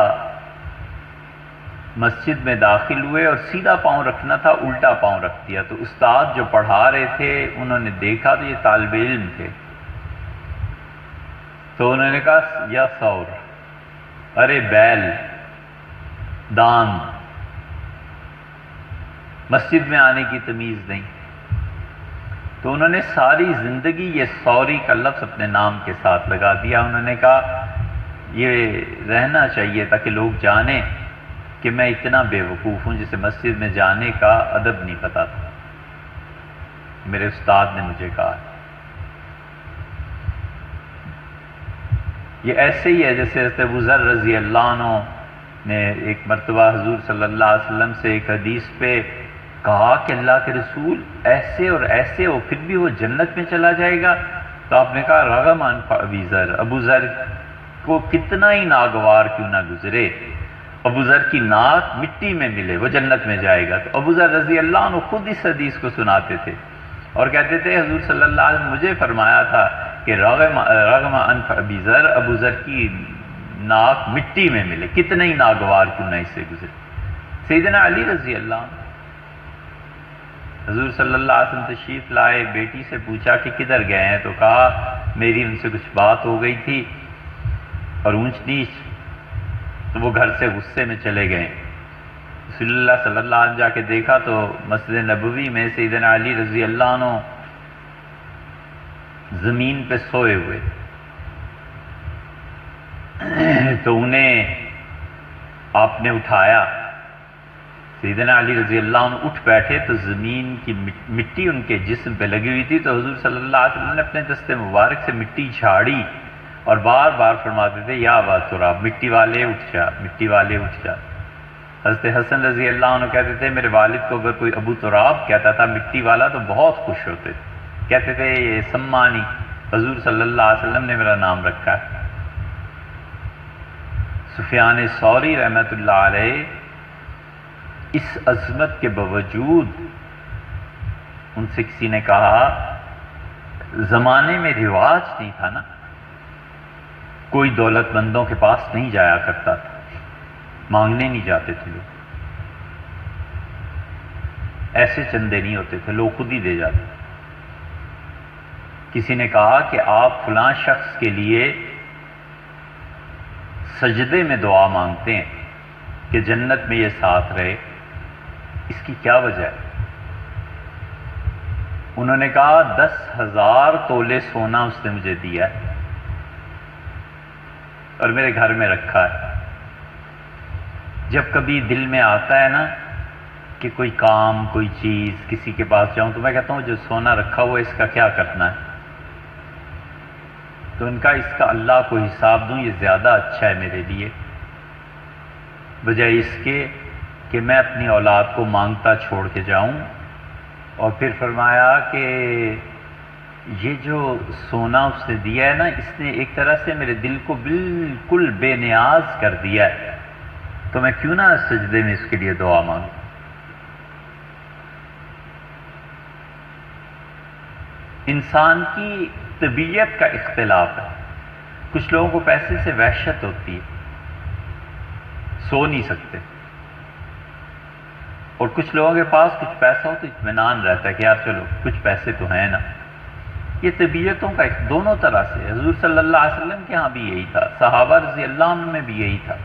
مسجد میں داخل ہوئے اور سیدھا پاؤں رکھنا تھا، الٹا پاؤں رکھ دیا. تو استاد جو پڑھا رہے تھے انہوں نے دیکھا تو یہ طالب علم تھے، تو انہوں نے کہا یا ثور، ارے بیل دان، مسجد میں آنے کی تمیز نہیں. تو انہوں نے ساری زندگی یہ ثوری کا لفظ اپنے نام کے ساتھ لگا دیا. انہوں نے کہا یہ رہنا چاہیے تاکہ لوگ جانیں کہ میں اتنا بے وقوف ہوں جسے مسجد میں جانے کا ادب نہیں پتا تھا. میرے استاد نے مجھے کہا. یہ ایسے ہی ہے جیسے حضرت ابو ذر رضی اللہ عنہ نے ایک مرتبہ حضور صلی اللہ علیہ وسلم سے ایک حدیث پہ کہا کہ اللہ کے رسول ایسے اور ایسے ہو پھر بھی وہ جنت میں چلا جائے گا. تو آپ نے کہا رغم عن ابی ذر، ابو ذر کو کتنا ہی ناگوار کیوں نہ گزرے، ابو ذر کی ناک مٹی میں ملے وہ جنت میں جائے گا. تو ابو ذر رضی اللہ عنہ خود اس حدیث کو سناتے تھے اور کہتے تھے حضور صلی اللہ علیہ وسلم مجھے فرمایا تھا کہ رغم عن ابی ذر، ابو ذر کی ناک مٹی میں ملے، کتنا ہی ناگوار کیوں نہ اس سے گزرے. سیدنا علی رضی اللہ عنہ، حضور صلی اللہ علیہ وسلم تشریف لائے، بیٹی سے پوچھا کہ کدھر گئے ہیں، تو کہا میری ان سے کچھ بات ہو گئی تھی اور اونچ نیچ، تو وہ گھر سے غصے میں چلے گئے. رسول اللہ صلی اللہ علیہ وسلم جا کے دیکھا تو مسجد نبوی میں سیدنا علی رضی اللہ عنہ زمین پہ سوئے ہوئے. تو انہیں آپ نے اٹھایا. سیدنا علی رضی اللہ عنہ اٹھ بیٹھے تو زمین کی مٹی ان کے جسم پہ لگی ہوئی تھی. تو حضور صلی اللہ علیہ وسلم نے اپنے دست مبارک سے مٹی جھاڑی اور بار بار فرماتے تھے یا ابا تراب، مٹی والے اٹھ جا، مٹی والے اٹھ جا. حضرت حسن رضی اللہ عنہ کہتے تھے میرے والد کو اگر کوئی ابو تراب کہتا تھا مٹی والا تو بہت خوش ہوتے تھے، کہتے تھے یہ سمانی، حضور صلی اللہ علیہ وسلم نے میرا نام رکھا ہے. سفیان ثوری رحمۃ اللہ علیہ اس عظمت کے باوجود، ان سے کسی نے کہا زمانے میں رواج نہیں تھا نا، کوئی دولت مندوں کے پاس نہیں جایا کرتا تھا، مانگنے نہیں جاتے تھے لوگ، ایسے چندے نہیں ہوتے تھے، لوگ خود ہی دے جاتے تھے. کسی نے کہا کہ آپ فلاں شخص کے لیے سجدے میں دعا مانگتے ہیں کہ جنت میں یہ ساتھ رہے، اس کی کیا وجہ ہے؟ انہوں نے کہا 10,000 تولے سونا اس نے مجھے دیا ہے اور میرے گھر میں رکھا ہے۔ جب کبھی دل میں آتا ہے نا کہ کوئی کام، کوئی چیز، کسی کے پاس جاؤں، تو میں کہتا ہوں جو سونا رکھا ہوا اس کا کیا کرنا ہے؟ تو ان کا اس کا اللہ کو حساب دوں یہ زیادہ اچھا ہے میرے لیے، بجائے اس کے کہ میں اپنی اولاد کو مانگتا چھوڑ کے جاؤں۔ اور پھر فرمایا کہ یہ جو سونا اس نے دیا ہے نا، اس نے ایک طرح سے میرے دل کو بالکل بے نیاز کر دیا ہے، تو میں کیوں نہ سجدے میں اس کے لیے دعا مانگوں۔ انسان کی طبیعت کا اختلاف ہے، کچھ لوگوں کو پیسے سے وحشت ہوتی ہے، سو نہیں سکتے، اور کچھ لوگوں کے پاس کچھ پیسہ ہو تو اطمینان رہتا ہے کہ یار چلو کچھ پیسے تو ہیں نا۔ یہ طبیعتوں کا دونوں طرح سے، حضور صلی اللہ علیہ وسلم کے ہاں بھی یہی تھا، صحابہ رضی اللہ عنہ میں بھی یہی تھا،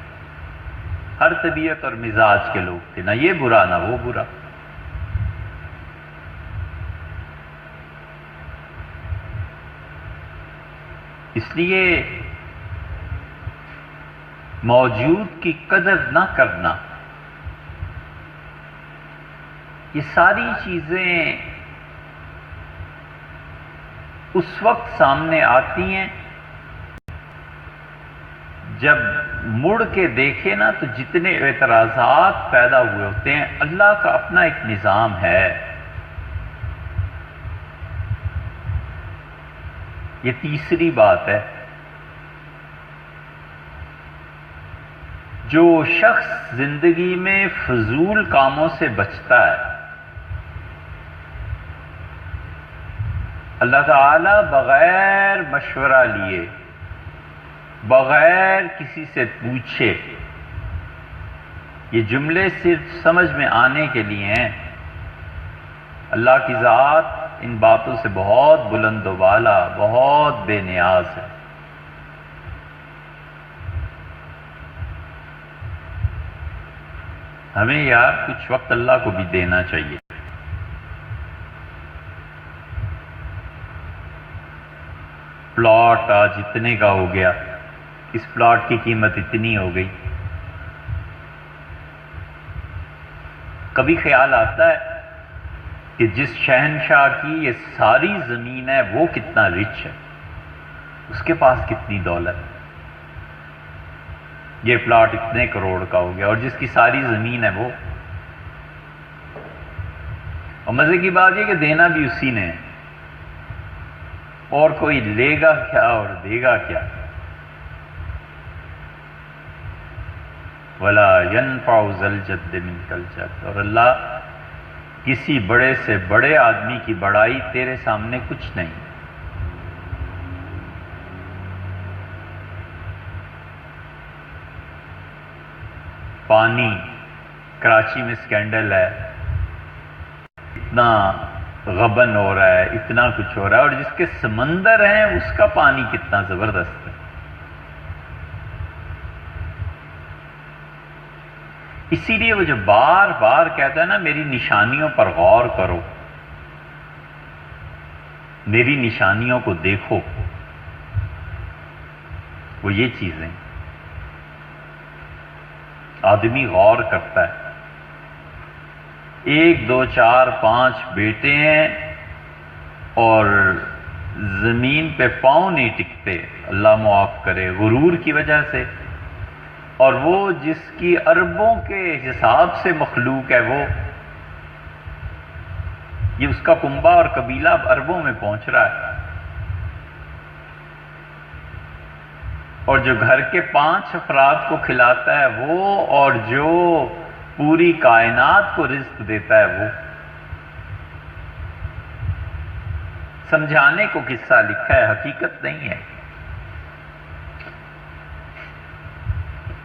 ہر طبیعت اور مزاج کے لوگ تھے، نہ یہ برا نہ وہ برا۔ اس لیے موجود کی قدر نہ کرنا، یہ ساری چیزیں اس وقت سامنے آتی ہیں جب مڑ کے دیکھے نا تو جتنے اعتراضات پیدا ہوئے ہوتے ہیں۔ اللہ کا اپنا ایک نظام ہے، یہ تیسری بات ہے۔ جو شخص زندگی میں فضول کاموں سے بچتا ہے، اللہ تعالی بغیر مشورہ لیے، بغیر کسی سے پوچھے، یہ جملے صرف سمجھ میں آنے کے لیے ہیں، اللہ کی ذات ان باتوں سے بہت بلند و بالا، بہت بے نیاز ہے۔ ہمیں یار کچھ وقت اللہ کو بھی دینا چاہیے۔ پلاٹ آج اتنے کا ہو گیا، اس پلاٹ کی قیمت اتنی ہو گئی۔ کبھی خیال آتا ہے کہ جس شہنشاہ کی یہ ساری زمین ہے وہ کتنا رچ ہے، اس کے پاس کتنی دولت ہے، یہ پلاٹ اتنے کروڑ کا ہو گیا، اور جس کی ساری زمین ہے وہ۔ اور مزے کی بات یہ کہ دینا بھی اسی نے ہے، اور کوئی لے گا کیا اور دے گا کیا۔ وَلَا يَنْفَعُ ذَا الْجَدِّ مِنْكَ الْجَدُّ، اور اللہ کسی بڑے سے بڑے آدمی کی بڑائی تیرے سامنے کچھ نہیں۔ پانی، کراچی میں سکینڈل ہے، اتنا غبن ہو رہا ہے، اتنا کچھ ہو رہا ہے، اور جس کے سمندر ہیں اس کا پانی کتنا زبردست ہے۔ اسی لیے وہ جو بار بار کہتا ہے نا میری نشانیوں پر غور کرو، میری نشانیوں کو دیکھو، وہ یہ چیزیں آدمی غور کرتا ہے۔ 1 2 4 5 بیٹے ہیں اور زمین پہ پاؤں نہیں ٹکتے، اللہ معاف کرے، غرور کی وجہ سے، اور وہ جس کی اربوں کے حساب سے مخلوق ہے، وہ یہ اس کا کنبہ اور قبیلہ اب اربوں میں پہنچ رہا ہے، اور جو گھر کے 5 افراد کو کھلاتا ہے وہ، اور جو پوری کائنات کو رزق دیتا ہے وہ۔ سمجھانے کو قصہ لکھا ہے، حقیقت نہیں ہے،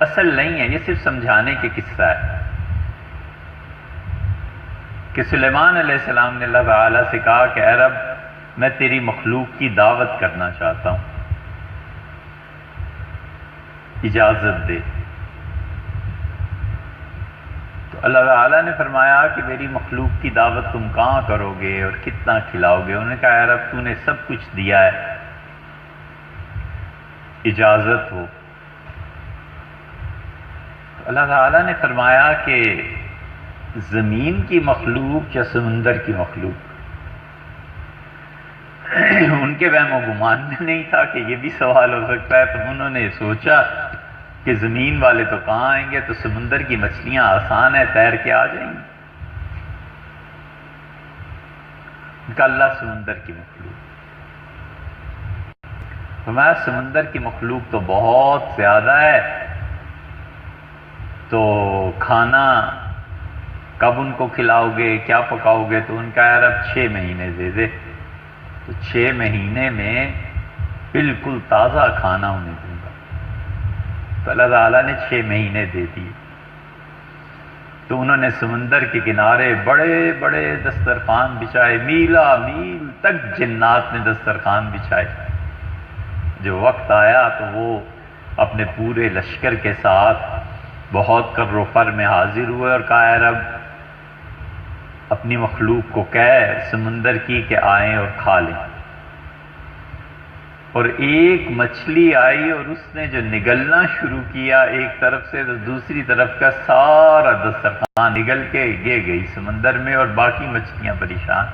اصل نہیں ہے، یہ صرف سمجھانے کے قصہ ہے کہ سلیمان علیہ السلام نے اللہ تعالیٰ سے کہا کہ اے رب میں تیری مخلوق کی دعوت کرنا چاہتا ہوں، اجازت دے۔ اللہ تعالیٰ نے فرمایا کہ میری مخلوق کی دعوت تم کہاں کرو گے اور کتنا کھلاؤ گے؟ انہوں نے کہا یا رب تو نے سب کچھ دیا ہے، اجازت ہو۔ اللہ تعالیٰ نے فرمایا کہ زمین کی مخلوق یا سمندر کی مخلوق؟ ان کے وہم و گمان میں نہیں تھا کہ یہ بھی سوال ہو سکتا ہے، تو انہوں نے سوچا کہ زمین والے تو کہاں آئیں گے، تو سمندر کی مچھلیاں آسان ہے، تیر کے آ جائیں گی۔ ان کا اللہ سمندر کی مخلوق، فرمایا سمندر کی مخلوق تو بہت زیادہ ہے، تو کھانا کب ان کو کھلاؤ گے، کیا پکاؤ گے؟ تو ان کا یار اب 6 مہینے دے دے، تو 6 مہینے میں بالکل تازہ کھانا انہیں دوں گا۔ تو اللہ تعالیٰ نے 6 مہینے دے دیے۔ تو انہوں نے سمندر کے کنارے بڑے بڑے دسترخوان بچھائے، میلا میل تک جنات نے دسترخوان بچھائے۔ جو وقت آیا تو وہ اپنے پورے لشکر کے ساتھ بہت کر و فر میں حاضر ہوئے اور کہا اے رب اپنی مخلوق کو کہہ سمندر کی کہ آئیں اور کھا لیں۔ اور ایک مچھلی آئی اور اس نے جو نگلنا شروع کیا ایک طرف سے، تو دوسری طرف کا سارا دسترخوان نگل کے گر گئی سمندر میں، اور باقی مچھلیاں پریشان۔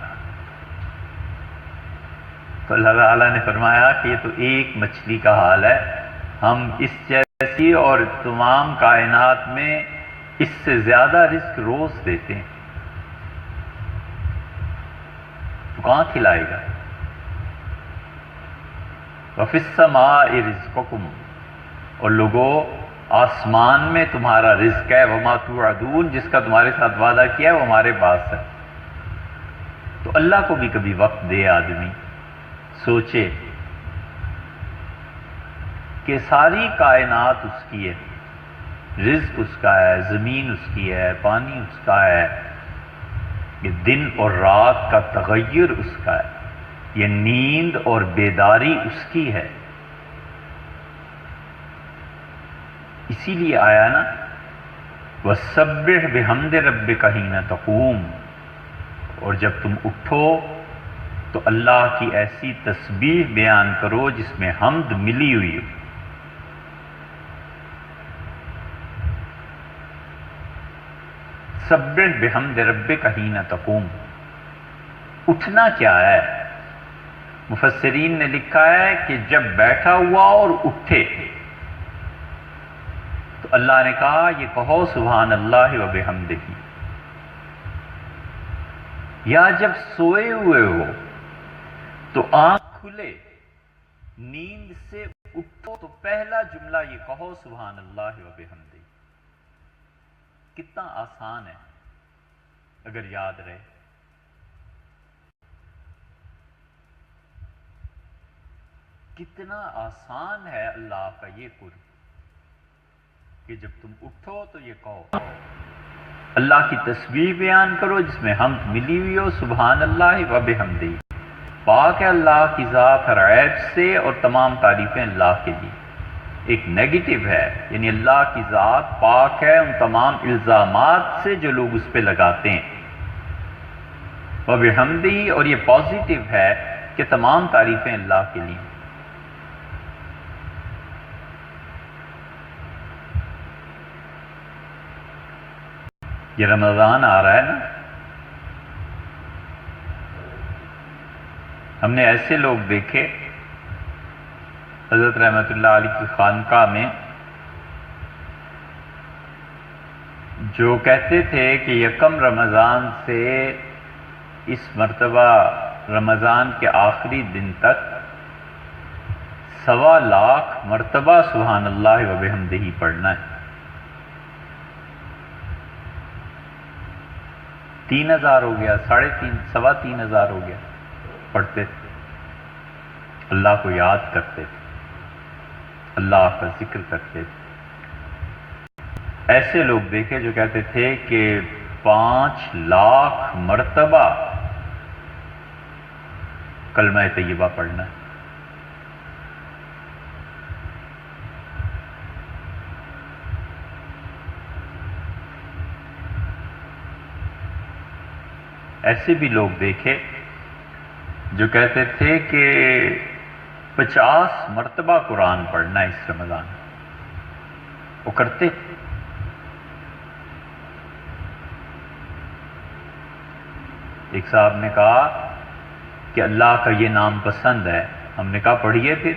تو اللہ تعالیٰ نے فرمایا کہ یہ تو ایک مچھلی کا حال ہے، ہم اس جیسی اور تمام کائنات میں اس سے زیادہ رزق روز دیتے ہیں، تو کہاں کھلائے گا؟ وَفِي السَّمَاءِ رِزْقُكُمْ، اور لوگوں آسمان میں تمہارا رزق ہے، وَمَا تُوعَدُونَ، جس کا تمہارے ساتھ وعدہ کیا ہے وہ ہمارے پاس ہے۔ تو اللہ کو بھی کبھی وقت دے آدمی، سوچے کہ ساری کائنات اس کی ہے، رزق اس کا ہے، زمین اس کی ہے، پانی اس کا ہے، یہ دن اور رات کا تغیر اس کا ہے، یہ نیند اور بیداری اس کی ہے۔ اسی لیے آیا نا وَسَبِّحْ بِحَمْدِ رَبِّكَ حِينَ تَقُومُ، اور جب تم اٹھو تو اللہ کی ایسی تسبیح بیان کرو جس میں حمد ملی ہوئی ہو۔ سبح بحمد ربک حین تقوم، اٹھنا کیا ہے؟ مفسرین نے لکھا ہے کہ جب بیٹھا ہوا اور اٹھے تو اللہ نے کہا یہ کہو سبحان اللہ و بحمدہ، یا جب سوئے ہوئے ہو تو آنکھ کھلے نیند سے اٹھو تو پہلا جملہ یہ کہو سبحان اللہ و بحمدہ۔ کتنا آسان ہے اگر یاد رہے۔ کتنا آسان ہے اللہ کا یہ قرب کہ جب تم اٹھو تو یہ کہو، اللہ کی تسبیح بیان کرو جس میں حمد ملی ہوئی ہو، سبحان اللہ و بحمدہ، پاک ہے اللہ کی ذات ہر عیب سے اور تمام تعریفیں اللہ کے لیے۔ ایک نیگیٹو ہے، یعنی اللہ کی ذات پاک ہے ان تمام الزامات سے جو لوگ اس پہ لگاتے ہیں، و بحمدہ، اور یہ پازیٹیو ہے کہ تمام تعریفیں اللہ کے لیے۔ یہ رمضان آ رہا ہے نا، ہم نے ایسے لوگ دیکھے حضرت رحمت اللہ علیہ کی خانقاہ میں جو کہتے تھے کہ یکم رمضان سے اس مرتبہ رمضان کے آخری دن تک 1.25 لاکھ مرتبہ سبحان اللہ و بحمدہ پڑھنا ہے۔ 3,000 ہو گیا، 3,500 ہو گیا، پڑھتے تھے، اللہ کو یاد کرتے تھے، اللہ کا ذکر کرتے تھے۔ ایسے لوگ دیکھے جو کہتے تھے کہ 5 لاکھ مرتبہ کلمہ طیبہ پڑھنا ہے۔ ایسے بھی لوگ دیکھے جو کہتے تھے کہ 50 مرتبہ قرآن پڑھنا اس رمضان میں، وہ کرتے تھے۔ ایک صاحب نے کہا کہ اللہ کا یہ نام پسند ہے، ہم نے کہا پڑھیے پھر۔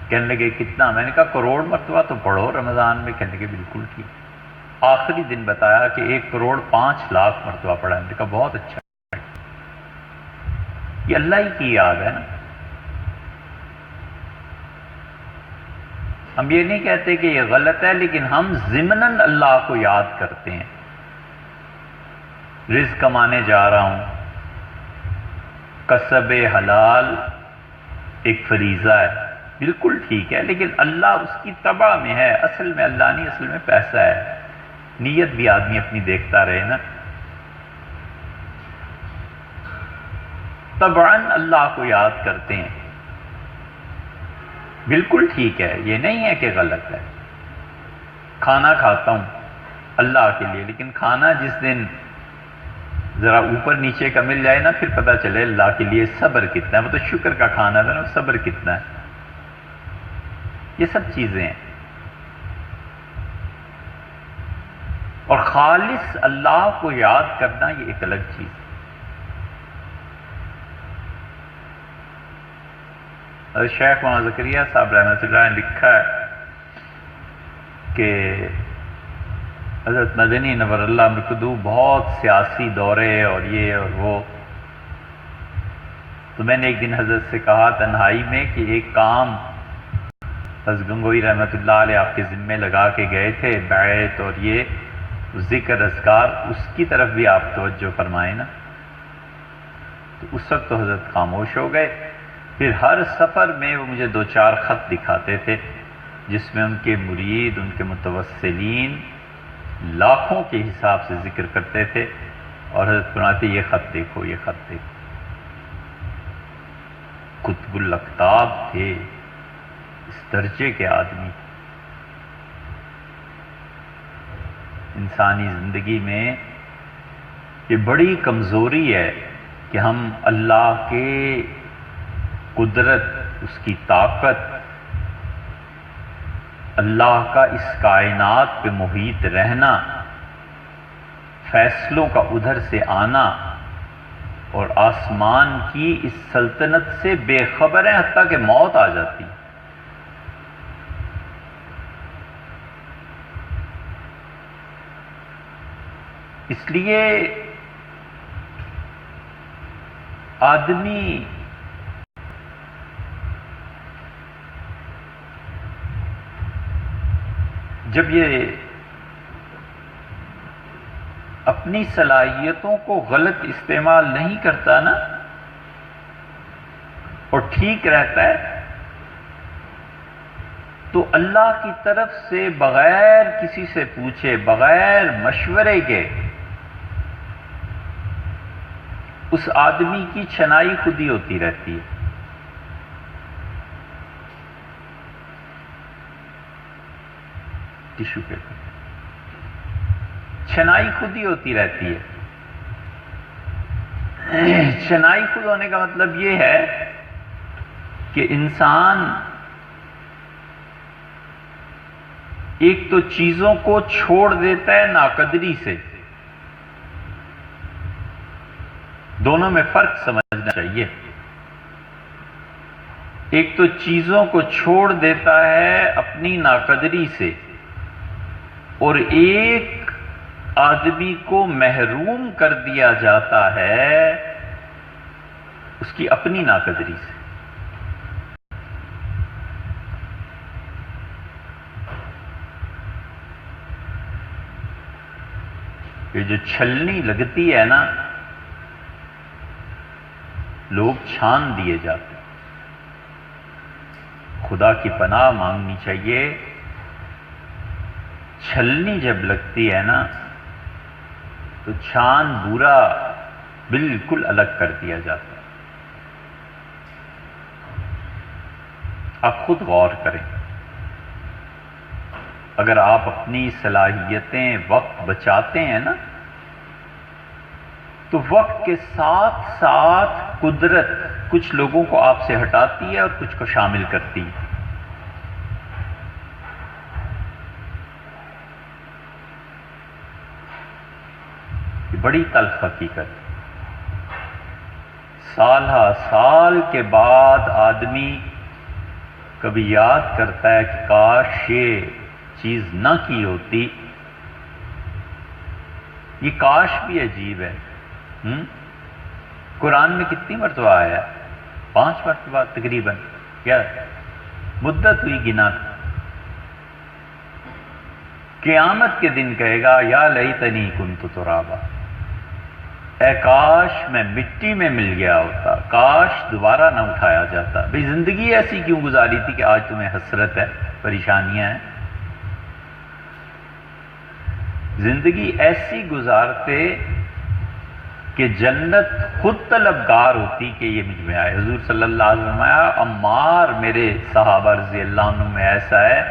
کہنے لگے کتنا؟ میں نے کہا کروڑ مرتبہ تو پڑھو رمضان میں۔ کہنے لگے بالکل ٹھیک۔ آخری دن بتایا کہ 1,05,00,000 مرتبہ پڑھا۔ میں نے کہا بہت اچھا، یہ اللہ ہی کی یاد ہے نا۔ ہم یہ نہیں کہتے کہ یہ غلط ہے، لیکن ہم ضمناً اللہ کو یاد کرتے ہیں۔ رزق کمانے جا رہا ہوں، کسب حلال ایک فریضہ ہے، بالکل ٹھیک ہے، لیکن اللہ اس کی تبع میں ہے، اصل میں اللہ نہیں، اصل میں پیسہ ہے۔ نیت بھی آدمی اپنی دیکھتا رہے نا۔ طبعاً اللہ کو یاد کرتے ہیں، بالکل ٹھیک ہے، یہ نہیں ہے کہ غلط ہے۔ کھانا کھاتا ہوں اللہ کے لیے، لیکن کھانا جس دن ذرا اوپر نیچے کا مل جائے نا، پھر پتہ چلے اللہ کے لیے صبر کتنا ہے۔ وہ تو شکر کا کھانا تھا نا، صبر کتنا ہے۔ یہ سب چیزیں ہیں، اور خالص اللہ کو یاد کرنا یہ ایک الگ چیز ہے۔ حضرت شیخ مولانا زکریا صاحب رحمۃ اللہ نے لکھا ہے کہ حضرت مدنی نور اللہ مقدو بہت سیاسی دورے اور یہ اور وہ، تو میں نے ایک دن حضرت سے کہا تنہائی میں کہ ایک کام حضرت گنگوئی رحمۃ اللہ علیہ آپ کے ذمے لگا کے گئے تھے، بیعت اور یہ ذکر اذکار، اس کی طرف بھی آپ توجہ فرمائیں نا۔ تو اس وقت تو حضرت خاموش ہو گئے۔ پھر ہر سفر میں وہ مجھے 2-4 خط دکھاتے تھے جس میں ان کے مرید، ان کے متوسلین لاکھوں کے حساب سے ذکر کرتے تھے، اور حضرت فرماتے یہ خط دیکھو، یہ خط دیکھو۔ قطب الاقطاب تھے، اس درجے کے آدمی۔ انسانی زندگی میں یہ بڑی کمزوری ہے کہ ہم اللہ کے قدرت، اس کی طاقت، اللہ کا اس کائنات پہ محیط رہنا، فیصلوں کا ادھر سے آنا، اور آسمان کی اس سلطنت سے بے خبر ہیں، حتیٰ کہ موت آ جاتی۔ اس لیے آدمی جب یہ اپنی صلاحیتوں کو غلط استعمال نہیں کرتا نا، اور ٹھیک رہتا ہے، تو اللہ کی طرف سے بغیر کسی سے پوچھے، بغیر مشورے کے، اس آدمی کی چھنائی خود ہی ہوتی رہتی ہے۔ ٹشو پیپر، چھنائی خود ہی ہوتی رہتی ہے۔ چھنائی خود ہونے کا مطلب یہ ہے کہ انسان ایک تو چیزوں کو چھوڑ دیتا ہے ناقدری سے، دونوں میں فرق سمجھنا چاہیے۔ ایک تو چیزوں کو چھوڑ دیتا ہے اپنی ناقدری سے، اور ایک آدمی کو محروم کر دیا جاتا ہے اس کی اپنی ناقدری سے۔ یہ جو چھلنی لگتی ہے نا، لوگ چھان دیے جاتے ہیں۔ خدا کی پناہ مانگنی چاہیے۔ چھلنی جب لگتی ہے نا تو چھان برا بالکل الگ کر دیا جاتا ہے۔ آپ خود غور کریں، اگر آپ اپنی صلاحیتیں، وقت بچاتے ہیں نا، تو وقت کے ساتھ ساتھ قدرت کچھ لوگوں کو آپ سے ہٹاتی ہے اور کچھ کو شامل کرتی ہے. یہ بڑی تلخ حقیقت. سالہ سال کے بعد آدمی کبھی یاد کرتا ہے کہ کاش یہ چیز نہ کی ہوتی. یہ کاش بھی عجیب ہے. قرآن میں کتنی مرتبہ آیا؟ 5 مرتبہ تقریباً. کیا مدت ہوئی گنا؟ قیامت کے دن کہے گا یا لیتنی کنت ترابا، اے کاش میں مٹی میں مل گیا ہوتا، کاش دوبارہ نہ اٹھایا جاتا. بھئی زندگی ایسی کیوں گزاری تھی کہ آج تمہیں حسرت ہے، پریشانیاں ہیں؟ زندگی ایسی گزارتے کہ جنت خود طلبگار ہوتی کہ یہ مجھ میں آئے. حضور صلی اللہ علیہ وسلم فرمایا عمار میرے صحابہ رضی اللہ عنہ میں ایسا ہے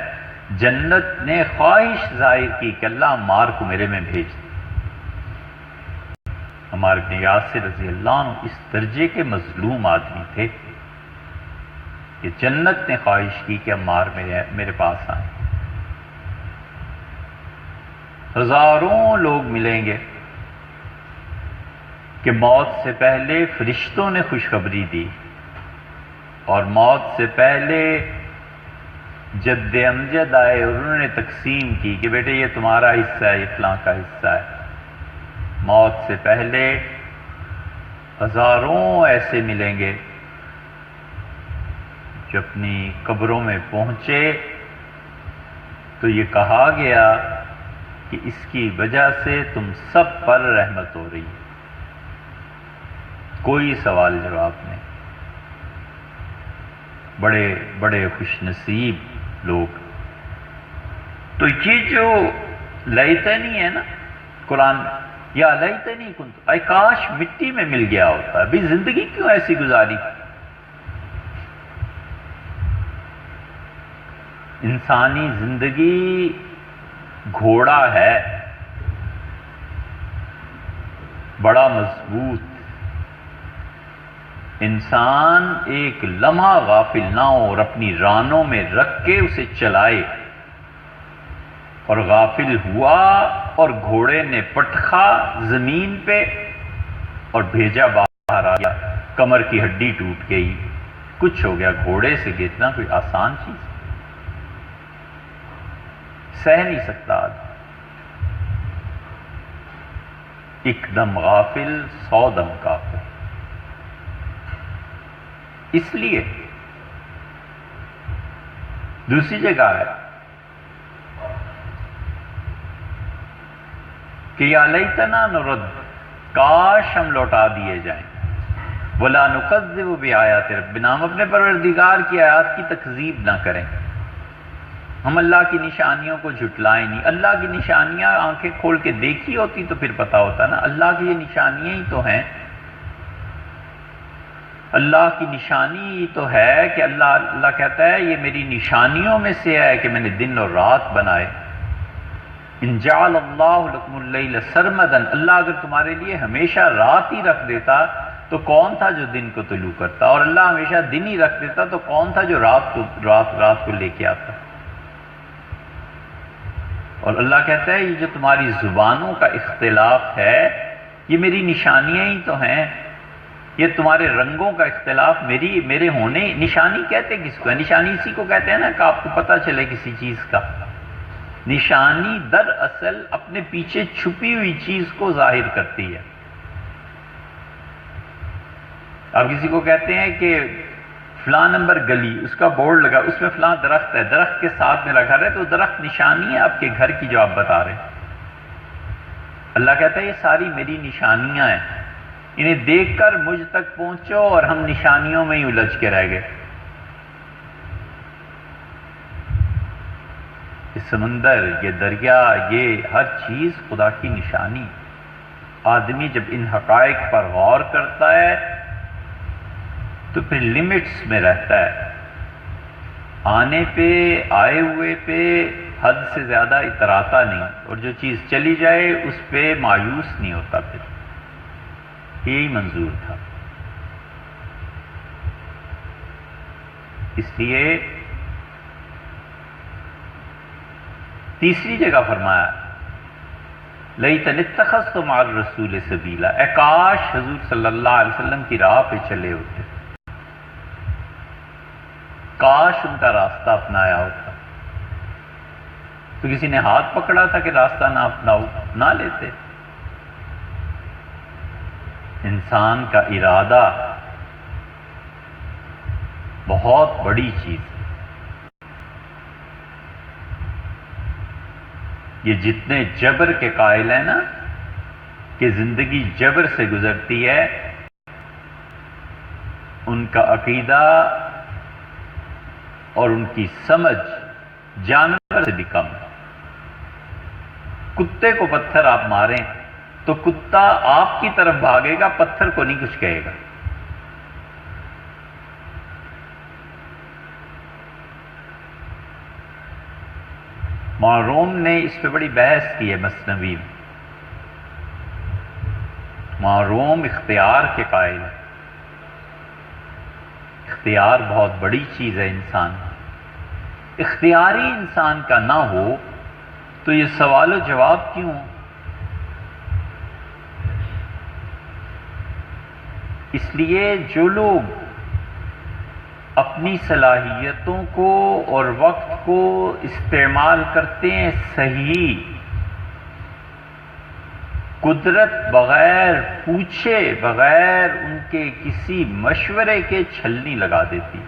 جنت نے خواہش ظاہر کی کہ اللہ عمار کو میرے میں بھیج دے. عمار بن یاسر رضی اللہ عنہ اس درجے کے مظلوم آدمی تھے کہ جنت نے خواہش کی کہ عمار میرے پاس آئیں. ہزاروں لوگ ملیں گے کہ موت سے پہلے فرشتوں نے خوشخبری دی اور موت سے پہلے جد امجد آئے اور انہوں نے تقسیم کی کہ بیٹے یہ تمہارا حصہ ہے، یہ فلاں کا حصہ ہے. موت سے پہلے ہزاروں ایسے ملیں گے جو اپنی قبروں میں پہنچے تو یہ کہا گیا کہ اس کی وجہ سے تم سب پر رحمت ہو رہی ہے. کوئی سوال جواب نہیں. بڑے بڑے خوش نصیب لوگ. تو یہ جو لیتنی ہے نا قرآن، یا لیتنی کنت، اے کاش مٹی میں مل گیا ہوتا. بھی زندگی کیوں ایسی گزاری؟ انسانی زندگی گھوڑا ہے بڑا مضبوط. انسان ایک لمحہ غافل نہ ہو اور اپنی رانوں میں رکھ کے اسے چلائے، اور غافل ہوا اور گھوڑے نے پٹخا زمین پہ اور بھیجا باہر آ گیا، کمر کی ہڈی ٹوٹ گئی، کچھ ہو گیا. گھوڑے سے گرنا کوئی آسان چیز سہ نہیں سکتا آدمی. ایک دم غافل 100 دم کافر. اس لیے دوسری جگہ ہے کہ یا لیتنا نرد، کاش ہم لوٹا دیے جائیں. ولا نکذب بآیات ربنا، ہم اپنے پروردگار کی آیات کی تکذیب نہ کریں. ہم اللہ کی نشانیوں کو جھٹلائیں نہیں. اللہ کی نشانیاں آنکھیں کھول کے دیکھی ہوتی تو پھر پتا ہوتا نا اللہ کی یہ نشانیاں ہی تو ہیں. اللہ کی نشانی ہی تو ہے کہ اللہ کہتا ہے یہ میری نشانیوں میں سے ہے کہ میں نے دن اور رات بنائے. ان جعل اللہ لکم اللیل سرمدا، اللہ اگر تمہارے لیے ہمیشہ رات ہی رکھ دیتا تو کون تھا جو دن کو طلوع کرتا، اور اللہ ہمیشہ دن ہی رکھ دیتا تو کون تھا جو رات کو لے کے آتا. اور اللہ کہتا ہے یہ جو تمہاری زبانوں کا اختلاف ہے یہ میری نشانیاں ہی تو ہیں. یہ تمہارے رنگوں کا اختلاف میرے ہونے. نشانی کہتے کس کو ہے؟ نشانی اسی کو کہتے ہیں نا کہ آپ کو پتہ چلے کسی چیز کا. نشانی دراصل اپنے پیچھے چھپی ہوئی چیز کو ظاہر کرتی ہے. آپ کسی کو کہتے ہیں کہ فلاں نمبر گلی، اس کا بورڈ لگا، اس میں فلاں درخت ہے، درخت کے ساتھ میرا گھر ہے، تو درخت نشانی ہے آپ کے گھر کی جو آپ بتا رہے ہیں. اللہ کہتا ہے یہ ساری میری نشانیاں ہیں، انہیں دیکھ کر مجھ تک پہنچو، اور ہم نشانیوں میں ہی الجھ کے رہ گئے. یہ سمندر، یہ دریا، یہ ہر چیز خدا کی نشانی. آدمی جب ان حقائق پر غور کرتا ہے تو پھر لمٹس میں رہتا ہے. آنے پہ، آئے ہوئے پہ حد سے زیادہ اتراتا نہیں، اور جو چیز چلی جائے اس پہ مایوس نہیں ہوتا. پھر یہی منظور تھا. اس لیے تیسری جگہ فرمایا لیتنی اتخذت مع الرسول سبیلا، اے کاش حضور صلی اللہ علیہ وسلم کی راہ پہ چلے ہوتے، کاش ان کا راستہ اپنایا ہوتا. تو کسی نے ہاتھ پکڑا تھا کہ راستہ نہ اپناؤ، نہ لیتے. انسان کا ارادہ بہت بڑی چیز ہے. یہ جتنے جبر کے قائل ہیں نا کہ زندگی جبر سے گزرتی ہے، ان کا عقیدہ اور ان کی سمجھ جانور سے بھی کم ہے. کتے کو پتھر آپ ماریں تو کتا آپ کی طرف بھاگے گا، پتھر کو نہیں کچھ کہے گا. معروم نے اس پہ بڑی بحث کی ہے مثنوی میں. معروم اختیار کے قائل ہے. اختیار بہت بڑی چیز ہے. انسان اختیاری انسان کا نہ ہو تو یہ سوال و جواب کیوں؟ اس لیے جو لوگ اپنی صلاحیتوں کو اور وقت کو استعمال کرتے ہیں صحیح، قدرت بغیر پوچھے، بغیر ان کے کسی مشورے کے چھلنی لگا دیتی.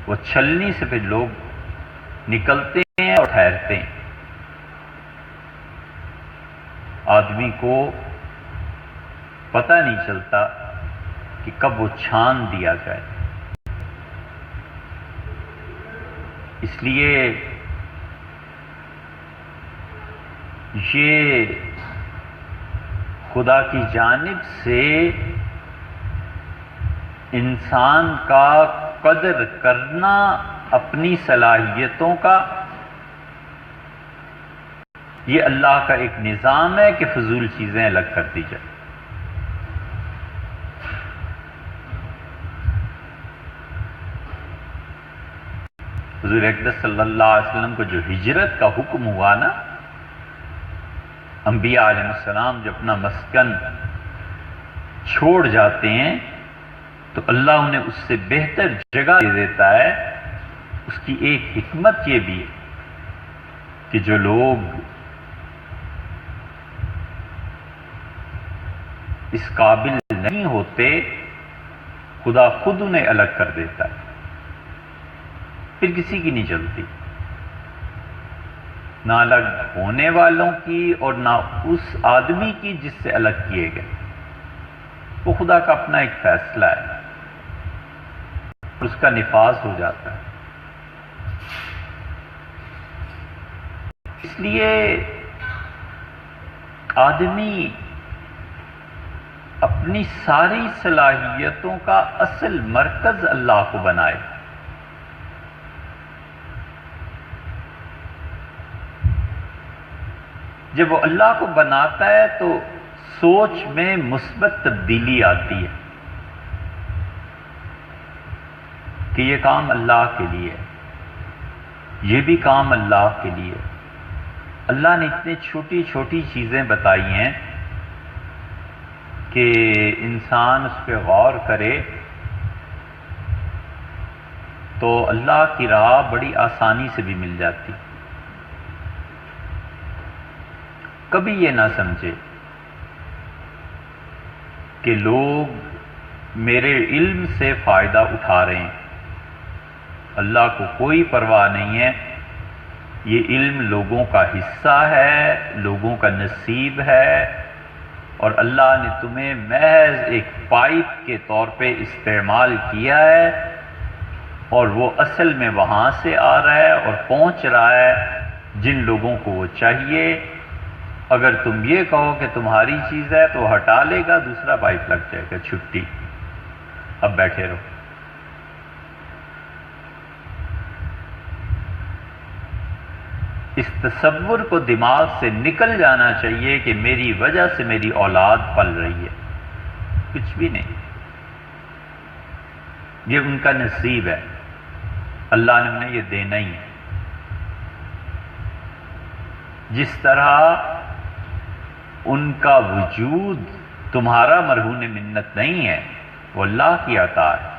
وہ چھلنی سے پھر لوگ نکلتے ہیں اور ٹھہرتے ہیں. آدمی کو پتہ نہیں چلتا کہ کب وہ چھان دیا جائے. اس لیے یہ خدا کی جانب سے انسان کا قدر کرنا اپنی صلاحیتوں کا، یہ اللہ کا ایک نظام ہے کہ فضول چیزیں الگ کر دی جائیں. حضور اقدس صلی اللہ علیہ وسلم کو جو ہجرت کا حکم ہوا نا، انبیاء علیہ السلام جو اپنا مسکن چھوڑ جاتے ہیں تو اللہ انہیں اس سے بہتر جگہ دے دیتا ہے. اس کی ایک حکمت یہ بھی ہے کہ جو لوگ اس قابل نہیں ہوتے خدا خود انہیں الگ کر دیتا ہے. پھر کسی کی نہیں چلتی، نہ الگ ہونے والوں کی اور نہ اس آدمی کی جس سے الگ کیے گئے. وہ خدا کا اپنا ایک فیصلہ ہے، اس کا نفاذ ہو جاتا ہے. اس لیے آدمی اپنی ساری صلاحیتوں کا اصل مرکز اللہ کو بنائے. جب وہ اللہ کو بناتا ہے تو سوچ میں مثبت تبدیلی آتی ہے کہ یہ کام اللہ کے لیے ہے، یہ بھی کام اللہ کے لیے. اللہ نے اتنی چھوٹی چھوٹی چیزیں بتائی ہیں کہ انسان اس پہ غور کرے تو اللہ کی راہ بڑی آسانی سے بھی مل جاتی. کبھی یہ نہ سمجھے کہ لوگ میرے علم سے فائدہ اٹھا رہے ہیں. اللہ کو کوئی پرواہ نہیں ہے. یہ علم لوگوں کا حصہ ہے، لوگوں کا نصیب ہے، اور اللہ نے تمہیں محض ایک پائپ کے طور پہ استعمال کیا ہے، اور وہ اصل میں وہاں سے آ رہا ہے اور پہنچ رہا ہے جن لوگوں کو وہ چاہیے. اگر تم یہ کہو کہ تمہاری چیز ہے تو ہٹا لے گا، دوسرا پائپ لگ جائے گا، چھٹی، اب بیٹھے رہو. اس تصور کو دماغ سے نکل جانا چاہیے کہ میری وجہ سے میری اولاد پل رہی ہے. کچھ بھی نہیں، یہ ان کا نصیب ہے، اللہ نے انہیں یہ دینا ہی ہے. جس طرح ان کا وجود تمہارا مرہون منت نہیں ہے، وہ اللہ کی عطا ہے.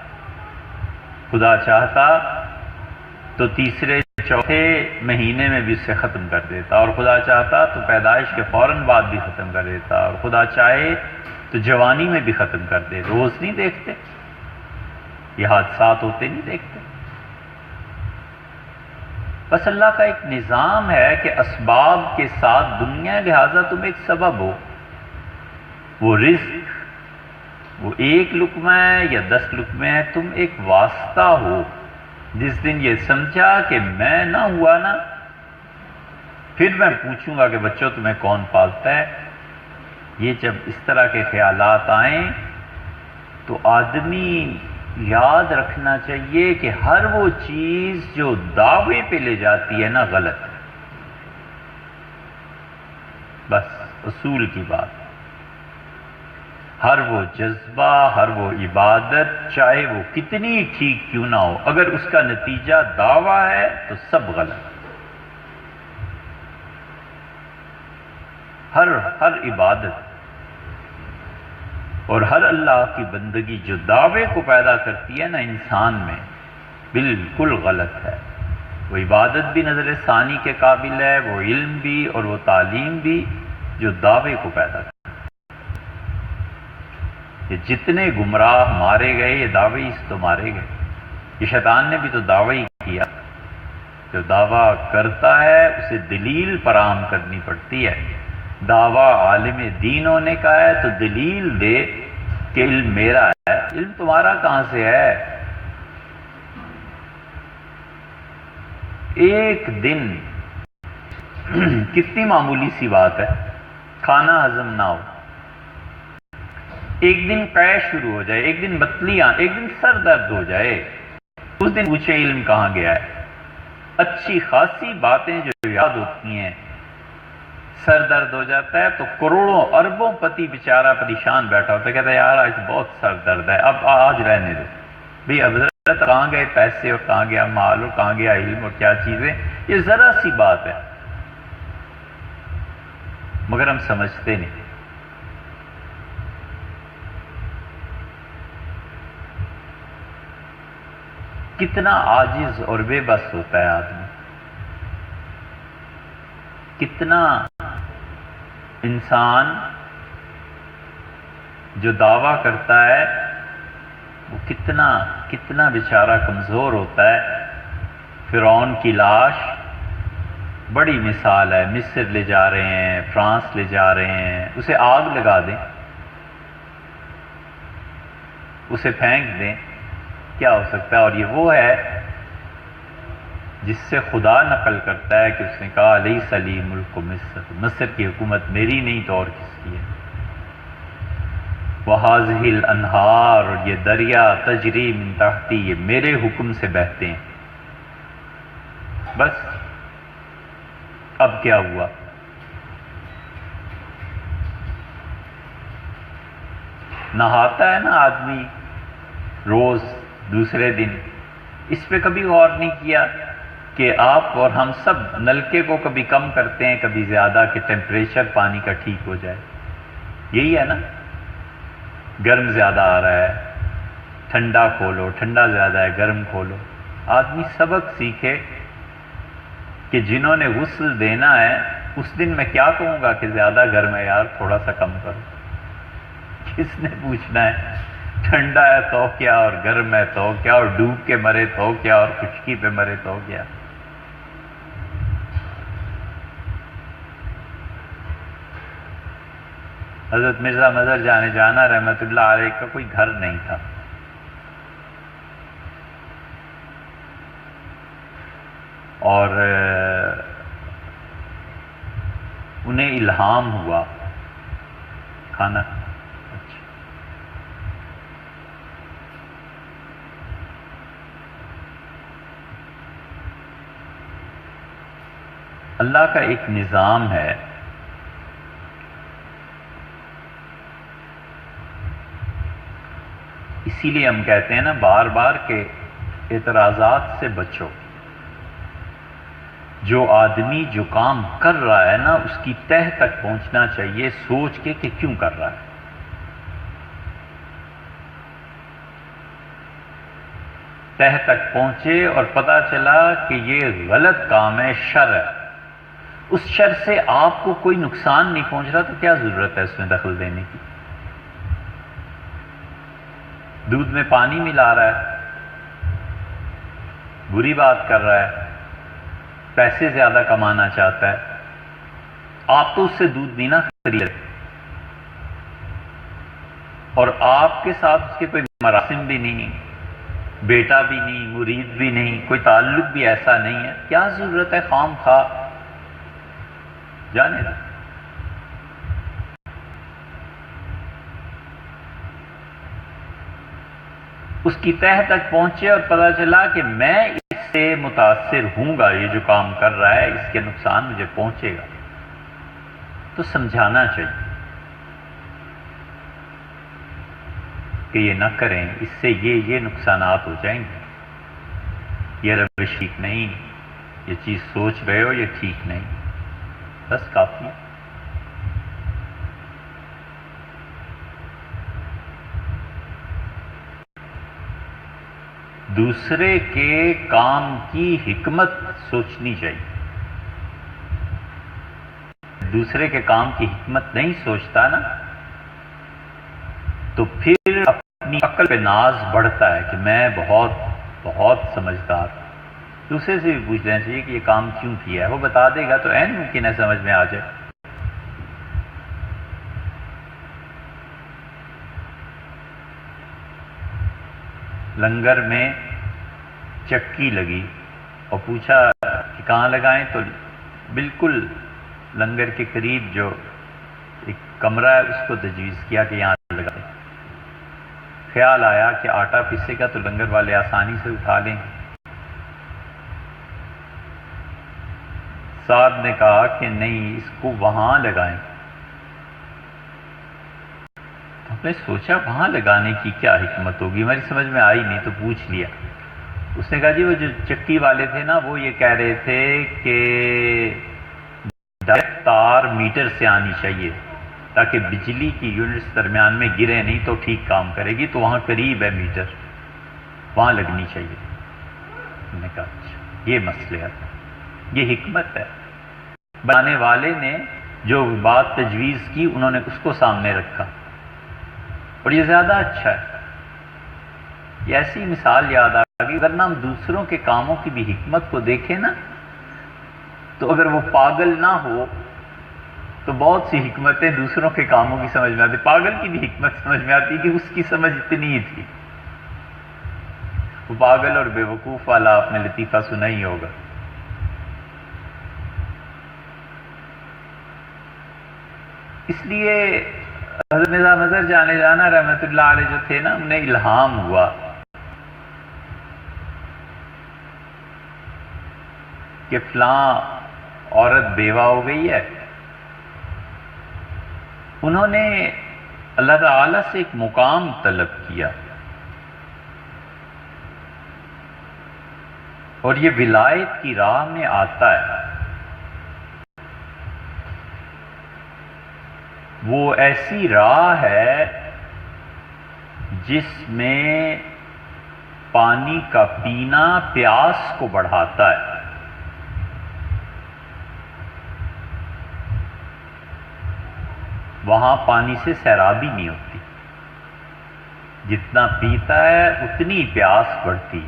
خدا چاہتا تو تیسرے چوتھے مہینے میں بھی اسے ختم کر دیتا، اور خدا چاہتا تو پیدائش کے فوراً بعد بھی ختم کر دیتا، اور خدا چاہے تو جوانی میں بھی ختم کر دے. روز نہیں دیکھتے یہ حادثات ہوتے، نہیں دیکھتے. بس اللہ کا ایک نظام ہے کہ اسباب کے ساتھ دنیا، لہذا تم ایک سبب ہو. وہ رزق، وہ 1 لقمہ ہے یا 10 لقمے ہے، تم ایک واسطہ ہو. جس دن یہ سمجھا کہ میں نہ ہوا نا، پھر میں پوچھوں گا کہ بچوں تمہیں کون پالتا ہے. یہ جب اس طرح کے خیالات آئیں تو آدمی یاد رکھنا چاہیے کہ ہر وہ چیز جو دعوے پہ لے جاتی ہے نا، غلط ہے. بس اصول کی بات. ہر وہ جذبہ، ہر وہ عبادت، چاہے وہ کتنی ٹھیک کیوں نہ ہو، اگر اس کا نتیجہ دعویٰ ہے تو سب غلط. ہر عبادت اور ہر اللہ کی بندگی جو دعوے کو پیدا کرتی ہے نا انسان میں، بالکل غلط ہے. وہ عبادت بھی نظر ثانی کے قابل ہے، وہ علم بھی اور وہ تعلیم بھی جو دعوے کو پیدا کرتی ہے. یہ جتنے گمراہ مارے گئے یہ دعوے اس تو مارے گئے. یہ شیطان نے بھی تو دعویٰ ہی کیا. جو دعویٰ کرتا ہے اسے دلیل فراہم کرنی پڑتی ہے. دعویٰ عالم دین ہونے کا ہے تو دلیل دے کہ علم میرا ہے. علم تمہارا کہاں سے ہے؟ ایک دن کتنی معمولی سی بات ہے، کھانا ہضم نہ ہو، ایک دن قے شروع ہو جائے، ایک دن متلیاں، ایک دن سر درد ہو جائے، اس دن پوچھے علم کہاں گیا ہے. اچھی خاصی باتیں جو یاد ہوتی ہیں، سر درد ہو جاتا ہے تو کروڑوں اربوں پتی بیچارہ پریشان بیٹھا ہوتا ہے، کہتا ہے یار آج بہت سر درد ہے، اب آج رہنے دو. بھئی حضرت کہاں گئے پیسے، اور کہاں گیا مال، اور کہاں گیا علم، اور کیا چیزیں. یہ ذرا سی بات ہے مگر ہم سمجھتے نہیں. کتنا عاجز اور بے بس ہوتا ہے آدمی، کتنا انسان جو دعویٰ کرتا ہے وہ کتنا بیچارہ کمزور ہوتا ہے. فرعون کی لاش بڑی مثال ہے. مصر لے جا رہے ہیں، فرانس لے جا رہے ہیں، اسے آگ لگا دیں، اسے پھینک دیں، کیا ہو سکتا ہے؟ اور یہ وہ ہے جس سے خدا نقل کرتا ہے کہ اس نے کہا لیس لی ملک مصر، مصر کی حکومت میری نہیں تو اور کس کی ہے. وَهَٰذِهِ الْأَنْهَارُ، اور یہ دریا تجری من تحتی، یہ میرے حکم سے بہتے ہیں. بس اب کیا ہوا؟ نہاتا ہے نا آدمی روز دوسرے دن، اس پہ کبھی غور نہیں کیا کہ آپ اور ہم سب نلکے کو کبھی کم کرتے ہیں کبھی زیادہ کہ ٹیمپریچر پانی کا ٹھیک ہو جائے. یہی ہے نا، گرم زیادہ آ رہا ہے ٹھنڈا کھولو، ٹھنڈا زیادہ ہے گرم کھولو. آدمی سبق سیکھے کہ جنہوں نے غسل دینا ہے اس دن میں کیا کہوں گا کہ زیادہ گرم ہے یار تھوڑا سا کم کرو. کس نے پوچھنا ہے؟ ٹھنڈا ہے تو کیا، اور گرم ہے تو کیا، اور ڈوب کے مرے تو کیا، اور خشکی پہ مرے تو کیا. حضرت مرزا مظہر جانا رحمت اللہ علیہ کا کوئی گھر نہیں تھا. اور انہیں الہام ہوا کھانا. اللہ کا ایک نظام ہے، اسی لیے ہم کہتے ہیں نا بار بار کہ اعتراضات سے بچو. جو آدمی جو کام کر رہا ہے نا اس کی تہ تک پہنچنا چاہیے سوچ کے کہ کیوں کر رہا ہے. تہ تک پہنچے اور پتہ چلا کہ یہ غلط کام ہے، شر ہے، اس شر سے آپ کو کوئی نقصان نہیں پہنچ رہا تو کیا ضرورت ہے اس میں دخل دینے کی. دودھ میں پانی ملا رہا ہے، بری بات کر رہا ہے، پیسے زیادہ کمانا چاہتا ہے، آپ تو اس سے دودھ نہیں نا خرید رہے، اور آپ کے ساتھ اس کے کوئی مراسم بھی نہیں، بیٹا بھی نہیں، مرید بھی نہیں، کوئی تعلق بھی ایسا نہیں ہے، کیا ضرورت ہے خام خواہ جانے دو. اس کی تہ تک پہنچے اور پتہ چلا کہ میں اس سے متاثر ہوں گا، یہ جو کام کر رہا ہے اس کے نقصان مجھے پہنچے گا، تو سمجھانا چاہیے کہ یہ نہ کریں، اس سے یہ نقصانات ہو جائیں گے، یہ روش ٹھیک نہیں، یہ چیز سوچ رہے ہو یہ ٹھیک نہیں، بس کافی ہے. دوسرے کے کام کی حکمت سوچنی چاہیے. دوسرے کے کام کی حکمت نہیں سوچتا نا تو پھر اپنی عقل پہ ناز بڑھتا ہے کہ میں بہت بہت سمجھدار. دوسرے سے بھی پوچھ لینا چاہیے کہ یہ کام کیوں کیا ہے، وہ بتا دے گا تو عین ممکن ہے سمجھ میں آ جائے. لنگر میں چکی لگی اور پوچھا کہ کہاں لگائیں، تو بالکل لنگر کے قریب جو ایک کمرہ ہے اس کو تجویز کیا کہ یہاں لگائیں. خیال آیا کہ آٹا پیسے گا تو لنگر والے آسانی سے اٹھا لیں گے. صاحب نے کہا کہ نہیں، اس کو وہاں لگائیں. ہم نے سوچا وہاں لگانے کی کیا حکمت ہوگی، ہماری سمجھ میں آئی نہیں تو پوچھ لیا. اس نے کہا جی وہ جو چکی والے تھے نا وہ یہ کہہ رہے تھے کہ ڈائریکٹ تار میٹر سے آنی چاہیے تاکہ بجلی کی یونٹس درمیان میں گرے نہیں تو ٹھیک کام کرے گی، تو وہاں قریب ہے میٹر، وہاں لگنی چاہیے. ہم نے کہا اچھا یہ مسئلہ ہے، یہ حکمت ہے. بنانے والے نے جو بات تجویز کی انہوں نے اس کو سامنے رکھا اور یہ زیادہ اچھا ہے. یہ ایسی مثال یاد آ گئی. اگر ہم دوسروں کے کاموں کی بھی حکمت کو دیکھیں نا تو اگر وہ پاگل نہ ہو تو بہت سی حکمتیں دوسروں کے کاموں کی سمجھ میں آتی. پاگل کی بھی حکمت سمجھ میں آتی کہ اس کی سمجھ اتنی ہی تھی. وہ پاگل اور بے وقوف والا آپ نے لطیفہ سنا ہی ہوگا. اس لیے حضرت مرزا مظہر جانے جانا رحمت اللہ علیہ جو تھے نا انہیں الہام ہوا کہ فلاں عورت بیوہ ہو گئی ہے. انہوں نے اللہ تعالی سے ایک مقام طلب کیا اور یہ ولایت کی راہ میں آتا ہے. وہ ایسی راہ ہے جس میں پانی کا پینا پیاس کو بڑھاتا ہے. وہاں پانی سے سیرابی نہیں ہوتی، جتنا پیتا ہے اتنی پیاس بڑھتی.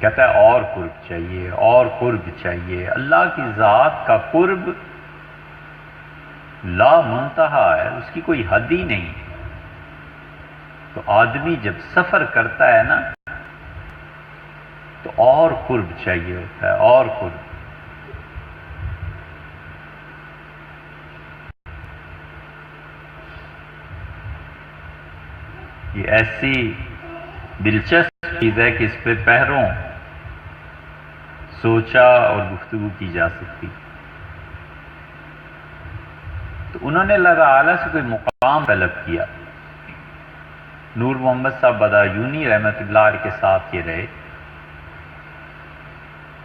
کہتا ہے اور قرب چاہیے، اور قرب چاہیے. اللہ کی ذات کا قرب لا منتہا ہے، اس کی کوئی حد ہی نہیں. تو آدمی جب سفر کرتا ہے نا تو اور قرب چاہیے ہوتا ہے، اور قرب. یہ ایسی دلچسپ چیز ہے کہ اس پہ پہروں سوچا اور گفتگو کی جا سکتی. تو انہوں نے اللہ تعالیٰ سے کوئی مقام طلب کیا. نور محمد صاحب بدایونی رحمۃ اللہ علیہ کے ساتھ یہ رہے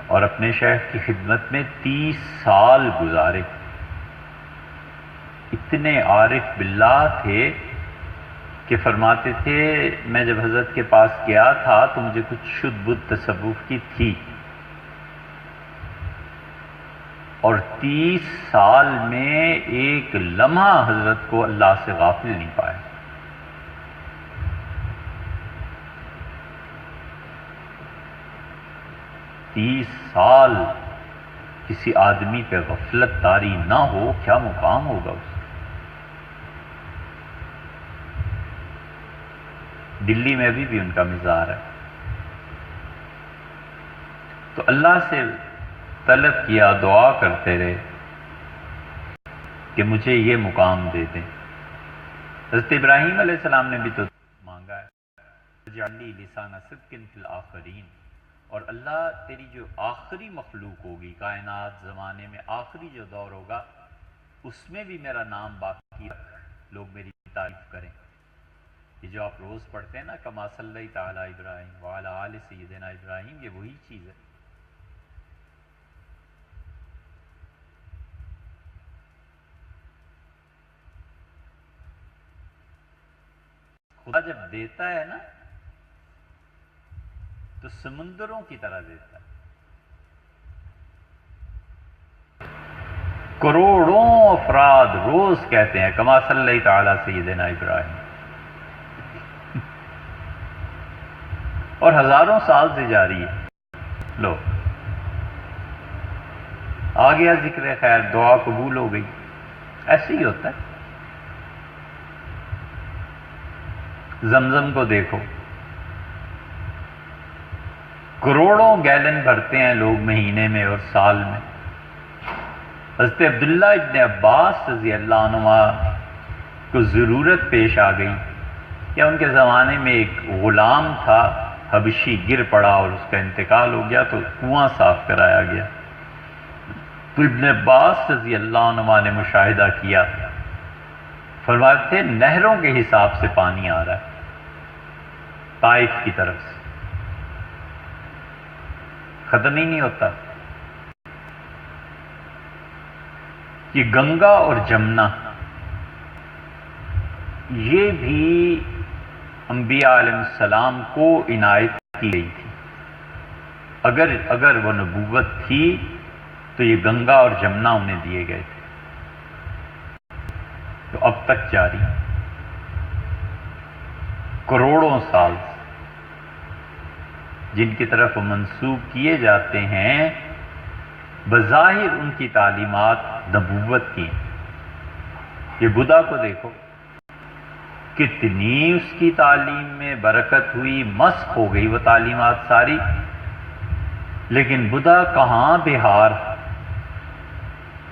اور اپنے شیخ کی خدمت میں 30 سال گزارے. اتنے عارف باللہ تھے کہ فرماتے تھے میں جب حضرت کے پاس گیا تھا تو مجھے کچھ شدھ بدھ تصوف کی تھی، اور 30 سال میں ایک لمحہ حضرت کو اللہ سے غافل نہیں پائے. تیس سال کسی آدمی پہ غفلت طاری نہ ہو، کیا مقام ہوگا اس کا. دلی میں بھی ان کا مزار ہے. تو اللہ سے طلب کیا، دعا کرتے رہے کہ مجھے یہ مقام دے دیں. حضرت ابراہیم علیہ السلام نے بھی تو مانگا ہے جعلی لسان صدق فی الآخرین، اور اللہ تیری جو آخری مخلوق ہوگی کائنات زمانے میں، آخری جو دور ہوگا اس میں بھی میرا نام باقی رکھ، لوگ میری تعریف کریں. یہ جو آپ روز پڑھتے ہیں نا کما صلی تعالی ابراہیم وعلی آل سیدنا ابراہیم، یہ وہی چیز ہے. خدا جب دیتا ہے نا تو سمندروں کی طرح دیتا ہے. کروڑوں افراد روز کہتے ہیں کما صلی تعالی سیدنا ابراہیم، اور ہزاروں سال سے جاری ہے. لو آ گیا ذکر خیر، دعا قبول ہو گئی. ایسے ہی ہوتا ہے. زمزم کو دیکھو، کروڑوں گیلن بھرتے ہیں لوگ مہینے میں اور سال میں. حضرت عبداللہ ابن عباس رضی اللہ عنہ کو ضرورت پیش آ گئی کہ ان کے زمانے میں ایک غلام تھا حبشی، گر پڑا اور اس کا انتقال ہو گیا، تو کنواں صاف کرایا گیا. تو ابن عباس رضی اللہ عنہ نے مشاہدہ کیا، فرماتے تھے نہروں کے حساب سے پانی آ رہا ہے طائف کی طرف سے، ختم ہی نہیں ہوتا. یہ گنگا اور جمنا یہ بھی انبیاء علیہ السلام کو عنایت کی گئی تھی. اگر وہ نبوت تھی تو یہ گنگا اور جمنا انہیں دیے گئے تھے. تو اب تک جاری کروڑوں سال سے جن کی طرف منسوب کیے جاتے ہیں، بظاہر ان کی تعلیمات نبوت کی. یہ بدھا کو دیکھو، کتنی اس کی تعلیم میں برکت ہوئی، مسخ ہو گئی وہ تعلیمات ساری، لیکن بدھا کہاں بہار،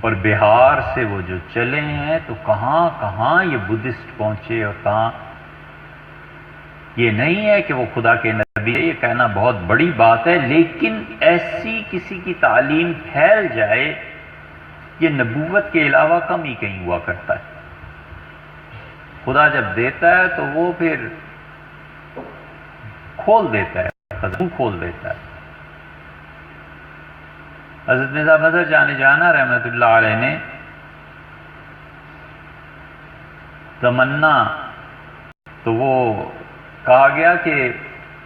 اور بہار سے وہ جو چلے ہیں تو کہاں کہاں یہ بدھسٹ پہنچے اور کہاں. یہ نہیں ہے کہ وہ خدا کے نبی ہے، یہ کہنا بہت بڑی بات ہے، لیکن ایسی کسی کی تعلیم پھیل جائے یہ نبوت کے علاوہ کم ہی کہیں ہوا کرتا ہے. خدا جب دیتا ہے تو وہ پھر کھول دیتا ہے، خزانہ کھول دیتا ہے. حضرت مرزا مظہر جان جانا رحمۃ اللہ علیہ نے تمنا، تو وہ کہا گیا کہ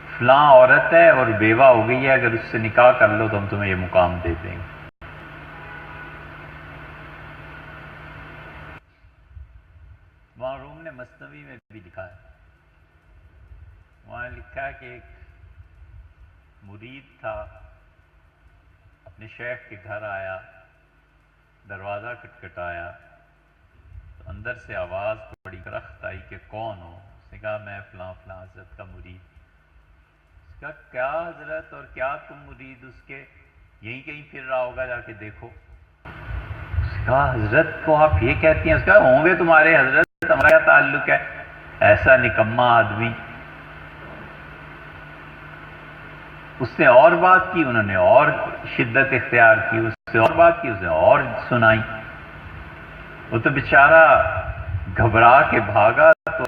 فلاں عورت ہے اور بیوہ ہو گئی ہے، اگر اس سے نکاح کر لو تو ہم تمہیں یہ مقام دے دیں گے. وہاں روم نے مثنوی میں بھی لکھا ہے، وہاں لکھا ہے کہ ایک مرید تھا، اپنے شیخ کے گھر آیا، دروازہ کھٹکھٹایا تو اندر سے آواز بڑی درخت آئی کہ کون ہو. اس نے کہا میں فلاں فلاں حضرت کا مرید. اس کا کیا حضرت اور کیا تم مرید اس کے، یہیں کہیں پھر رہا ہوگا، جا کے دیکھو. اس نے کہا حضرت کو آپ یہ کہتی ہیں؟ اس کا ہوں گے تمہارے حضرت، ہمارا کیا تعلق ہے. ایسا نکما آدمی. اس نے اور بات کی، انہوں نے اور شدت اختیار کی، اس سے اور بات کی، اس نے اور سنائی. وہ تو بیچارہ گھبرا کے بھاگا. تو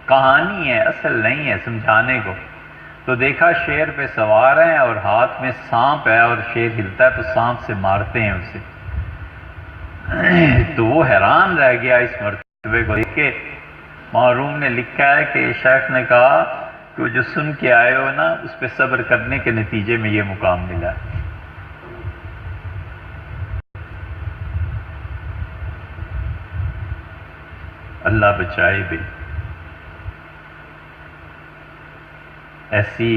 کہانی ہے، اصل نہیں ہے سمجھانے کو. تو دیکھا شیر پہ سوار ہیں اور ہاتھ میں سانپ ہے اور شیر ہلتا ہے تو سانپ سے مارتے ہیں اسے. تو وہ حیران رہ گیا اس مرتبے کو دیکھ کے. معروم نے لکھا ہے کہ شیخ نے کہا کہ وہ جو سن کے آئے ہو نا، اس پہ صبر کرنے کے نتیجے میں یہ مقام ملا. اللہ بچائے بھی ایسی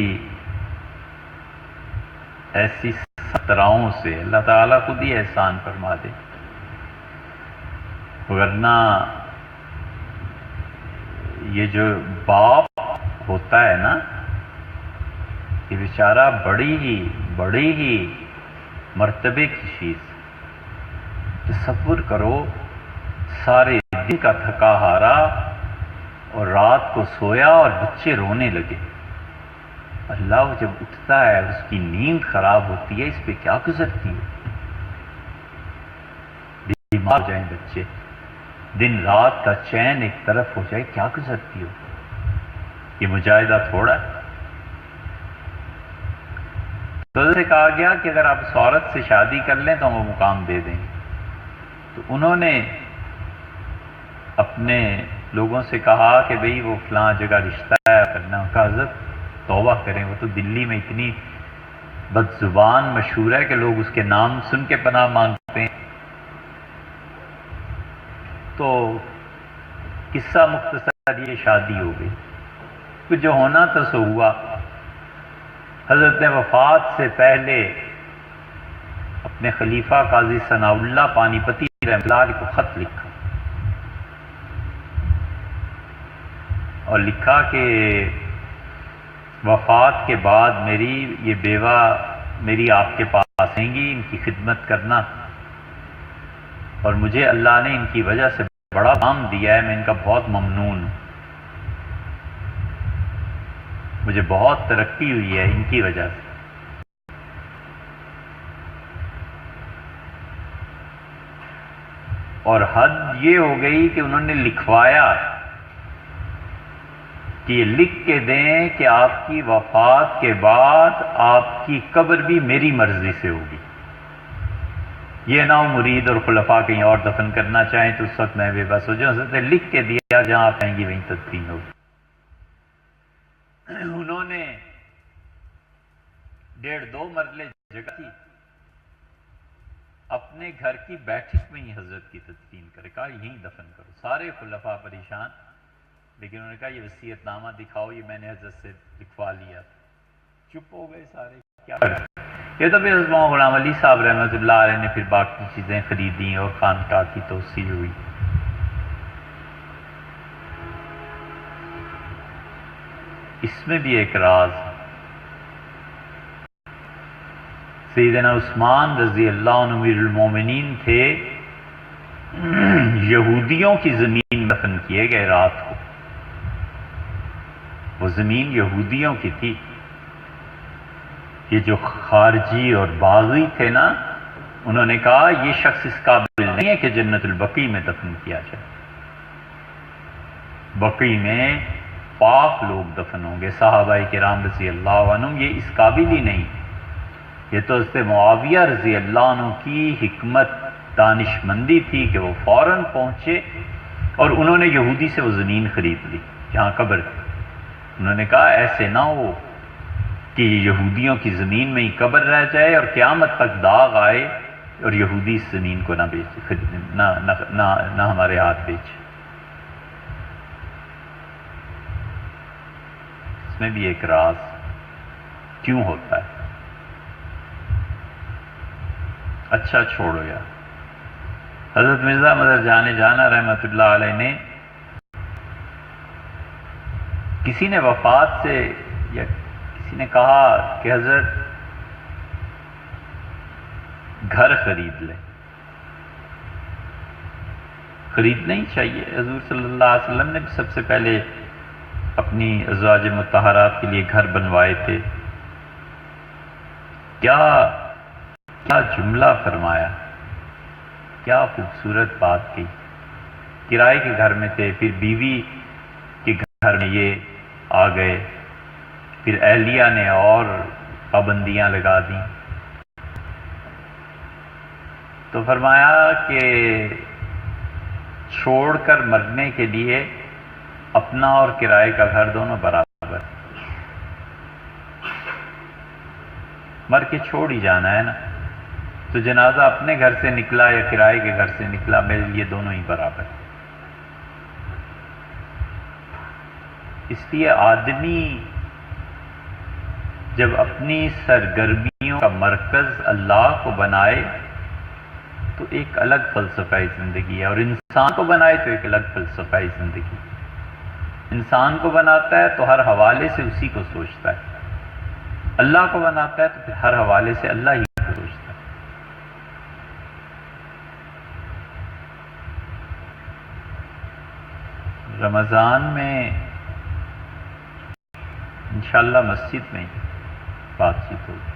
خطراؤں سے. اللہ تعالیٰ خود ہی احسان فرما دے. ورنہ یہ جو باپ ہوتا ہے نا، یہ بیچارہ بڑی ہی مرتبے کی چیز. تصور کرو، سارے دن کا تھکا ہارا اور رات کو سویا اور بچے رونے لگے. اللہ وہ جب اٹھتا ہے اس کی نیند خراب ہوتی ہے، اس پہ کیا گزرتی ہے. بیمار ہو جائیں بچے، دن رات کا چین ایک طرف ہو جائے، کیا گزرتی ہو. یہ مجاہدہ تھوڑا ہے. تو سے کہا گیا کہ اگر آپ اس عورت سے شادی کر لیں تو ہم وہ مقام دے دیں. تو انہوں نے اپنے لوگوں سے کہا کہ بھئی وہ فلاں جگہ رشتہ ہے کرنا. ان کا حضرت توبہ کریں، وہ تو دلی میں اتنی بد زبان مشہور ہے کہ لوگ اس کے نام سن کے پناہ مانگتے ہیں. تو قصہ مختصر یہ شادی ہو گئی. تو جو ہونا تھا سو ہوا. حضرت نے وفات سے پہلے اپنے خلیفہ قاضی ثناء اللہ پانی پتی رحمۃ اللہ علیہ کو خط لکھا اور لکھا کہ وفات کے بعد میری یہ بیوہ میری آپ کے پاس آئیں گی، ان کی خدمت کرنا، اور مجھے اللہ نے ان کی وجہ سے بڑا کام دیا ہے، میں ان کا بہت ممنون ہوں. مجھے بہت ترقی ہوئی ہے ان کی وجہ سے. اور حد یہ ہو گئی کہ انہوں نے لکھوایا کہ یہ لکھ کے دیں کہ آپ کی وفات کے بعد آپ کی قبر بھی میری مرضی سے ہوگی. یہ نہ ہو مرید اور خلفاء کہیں اور دفن کرنا چاہیں تو اس وقت میں بے بس ہو جاؤں. حضرت نے لکھ کے دیا جہاں آپ کہیں گی وہیں تدفین ہوگی. انہوں نے 1.5-2 مرلے جگہ تھی، اپنے گھر کی بیٹھک میں ہی حضرت کی تدفین کرے. کہا یہیں دفن کرو. سارے خلفاء پریشان، لیکن انہوں نے کہا یہ وصیت نامہ دکھاؤ، یہ میں نے حضرت سے لکھوا لیا. چپ ہو گئے سارے. کیا یہ تو پھر حضرت غلام علی صاحب رحمۃ اللہ علیہ نے پھر باقی چیزیں خریدیں اور خانقاہ کی توسیع ہوئی. اس میں بھی ایک راز. سیدنا عثمان رضی اللہ عنہ امیر المومنین تھے، یہودیوں کی زمین دفن کیے گئے رات کو. وہ زمین یہودیوں کی تھی. یہ جو خارجی اور باغی تھے نا، انہوں نے کہا یہ شخص اس قابل نہیں ہے کہ جنت البقیع میں دفن کیا جائے. بقیع میں پاک لوگ دفن ہوں گے، صحابہ کرام رضی اللہ عنہم. یہ اس قابل ہی نہیں. یہ تو حضرت معاویہ رضی اللہ عنہ کی حکمت دانش مندی تھی کہ وہ فوراً پہنچے اور انہوں نے یہودی سے وہ زمین خرید لی جہاں قبر تھی. انہوں نے کہا ایسے نہ ہو کہ یہ یہودیوں کی زمین میں ہی قبر رہ جائے اور قیامت تک داغ آئے اور یہودی اس زمین کو نہ بیچے، نہ ہمارے ہاتھ بیچے. اس میں بھی ایک راز کیوں ہوتا ہے. اچھا چھوڑو یار. حضرت مرزا مظہر جان جانا رحمۃ اللہ علیہ نے کسی نے وفات سے یا کسی نے کہا کہ حضرت گھر خرید لیں. خریدنا ہی چاہیے. حضور صلی اللہ علیہ وسلم نے سب سے پہلے اپنی ازواج مطہرات کے لیے گھر بنوائے تھے. کیا جملہ فرمایا، کیا خوبصورت بات کی. کرائے کے گھر میں تھے، پھر بیوی کے گھر میں یہ آ گئے، پھر اہلیہ نے اور پابندیاں لگا دیں. تو فرمایا کہ چھوڑ کر مرنے کے لیے اپنا اور کرائے کا گھر دونوں برابر، مر کے چھوڑ ہی جانا ہے نا. تو جنازہ اپنے گھر سے نکلا یا کرائے کے گھر سے نکلا، میرے لیے دونوں ہی برابر. اس لیے آدمی جب اپنی سرگرمیوں کا مرکز اللہ کو بنائے تو ایک الگ فلسفہ زندگی ہے، اور انسان کو بنائے تو ایک الگ فلسفہ زندگی. انسان کو بناتا ہے تو ہر حوالے سے اسی کو سوچتا ہے، اللہ کو بناتا ہے تو پھر ہر حوالے سے اللہ ہی کو سوچتا ہے. رمضان میں انشاءاللہ مسجد میں بات چیت ہوگی.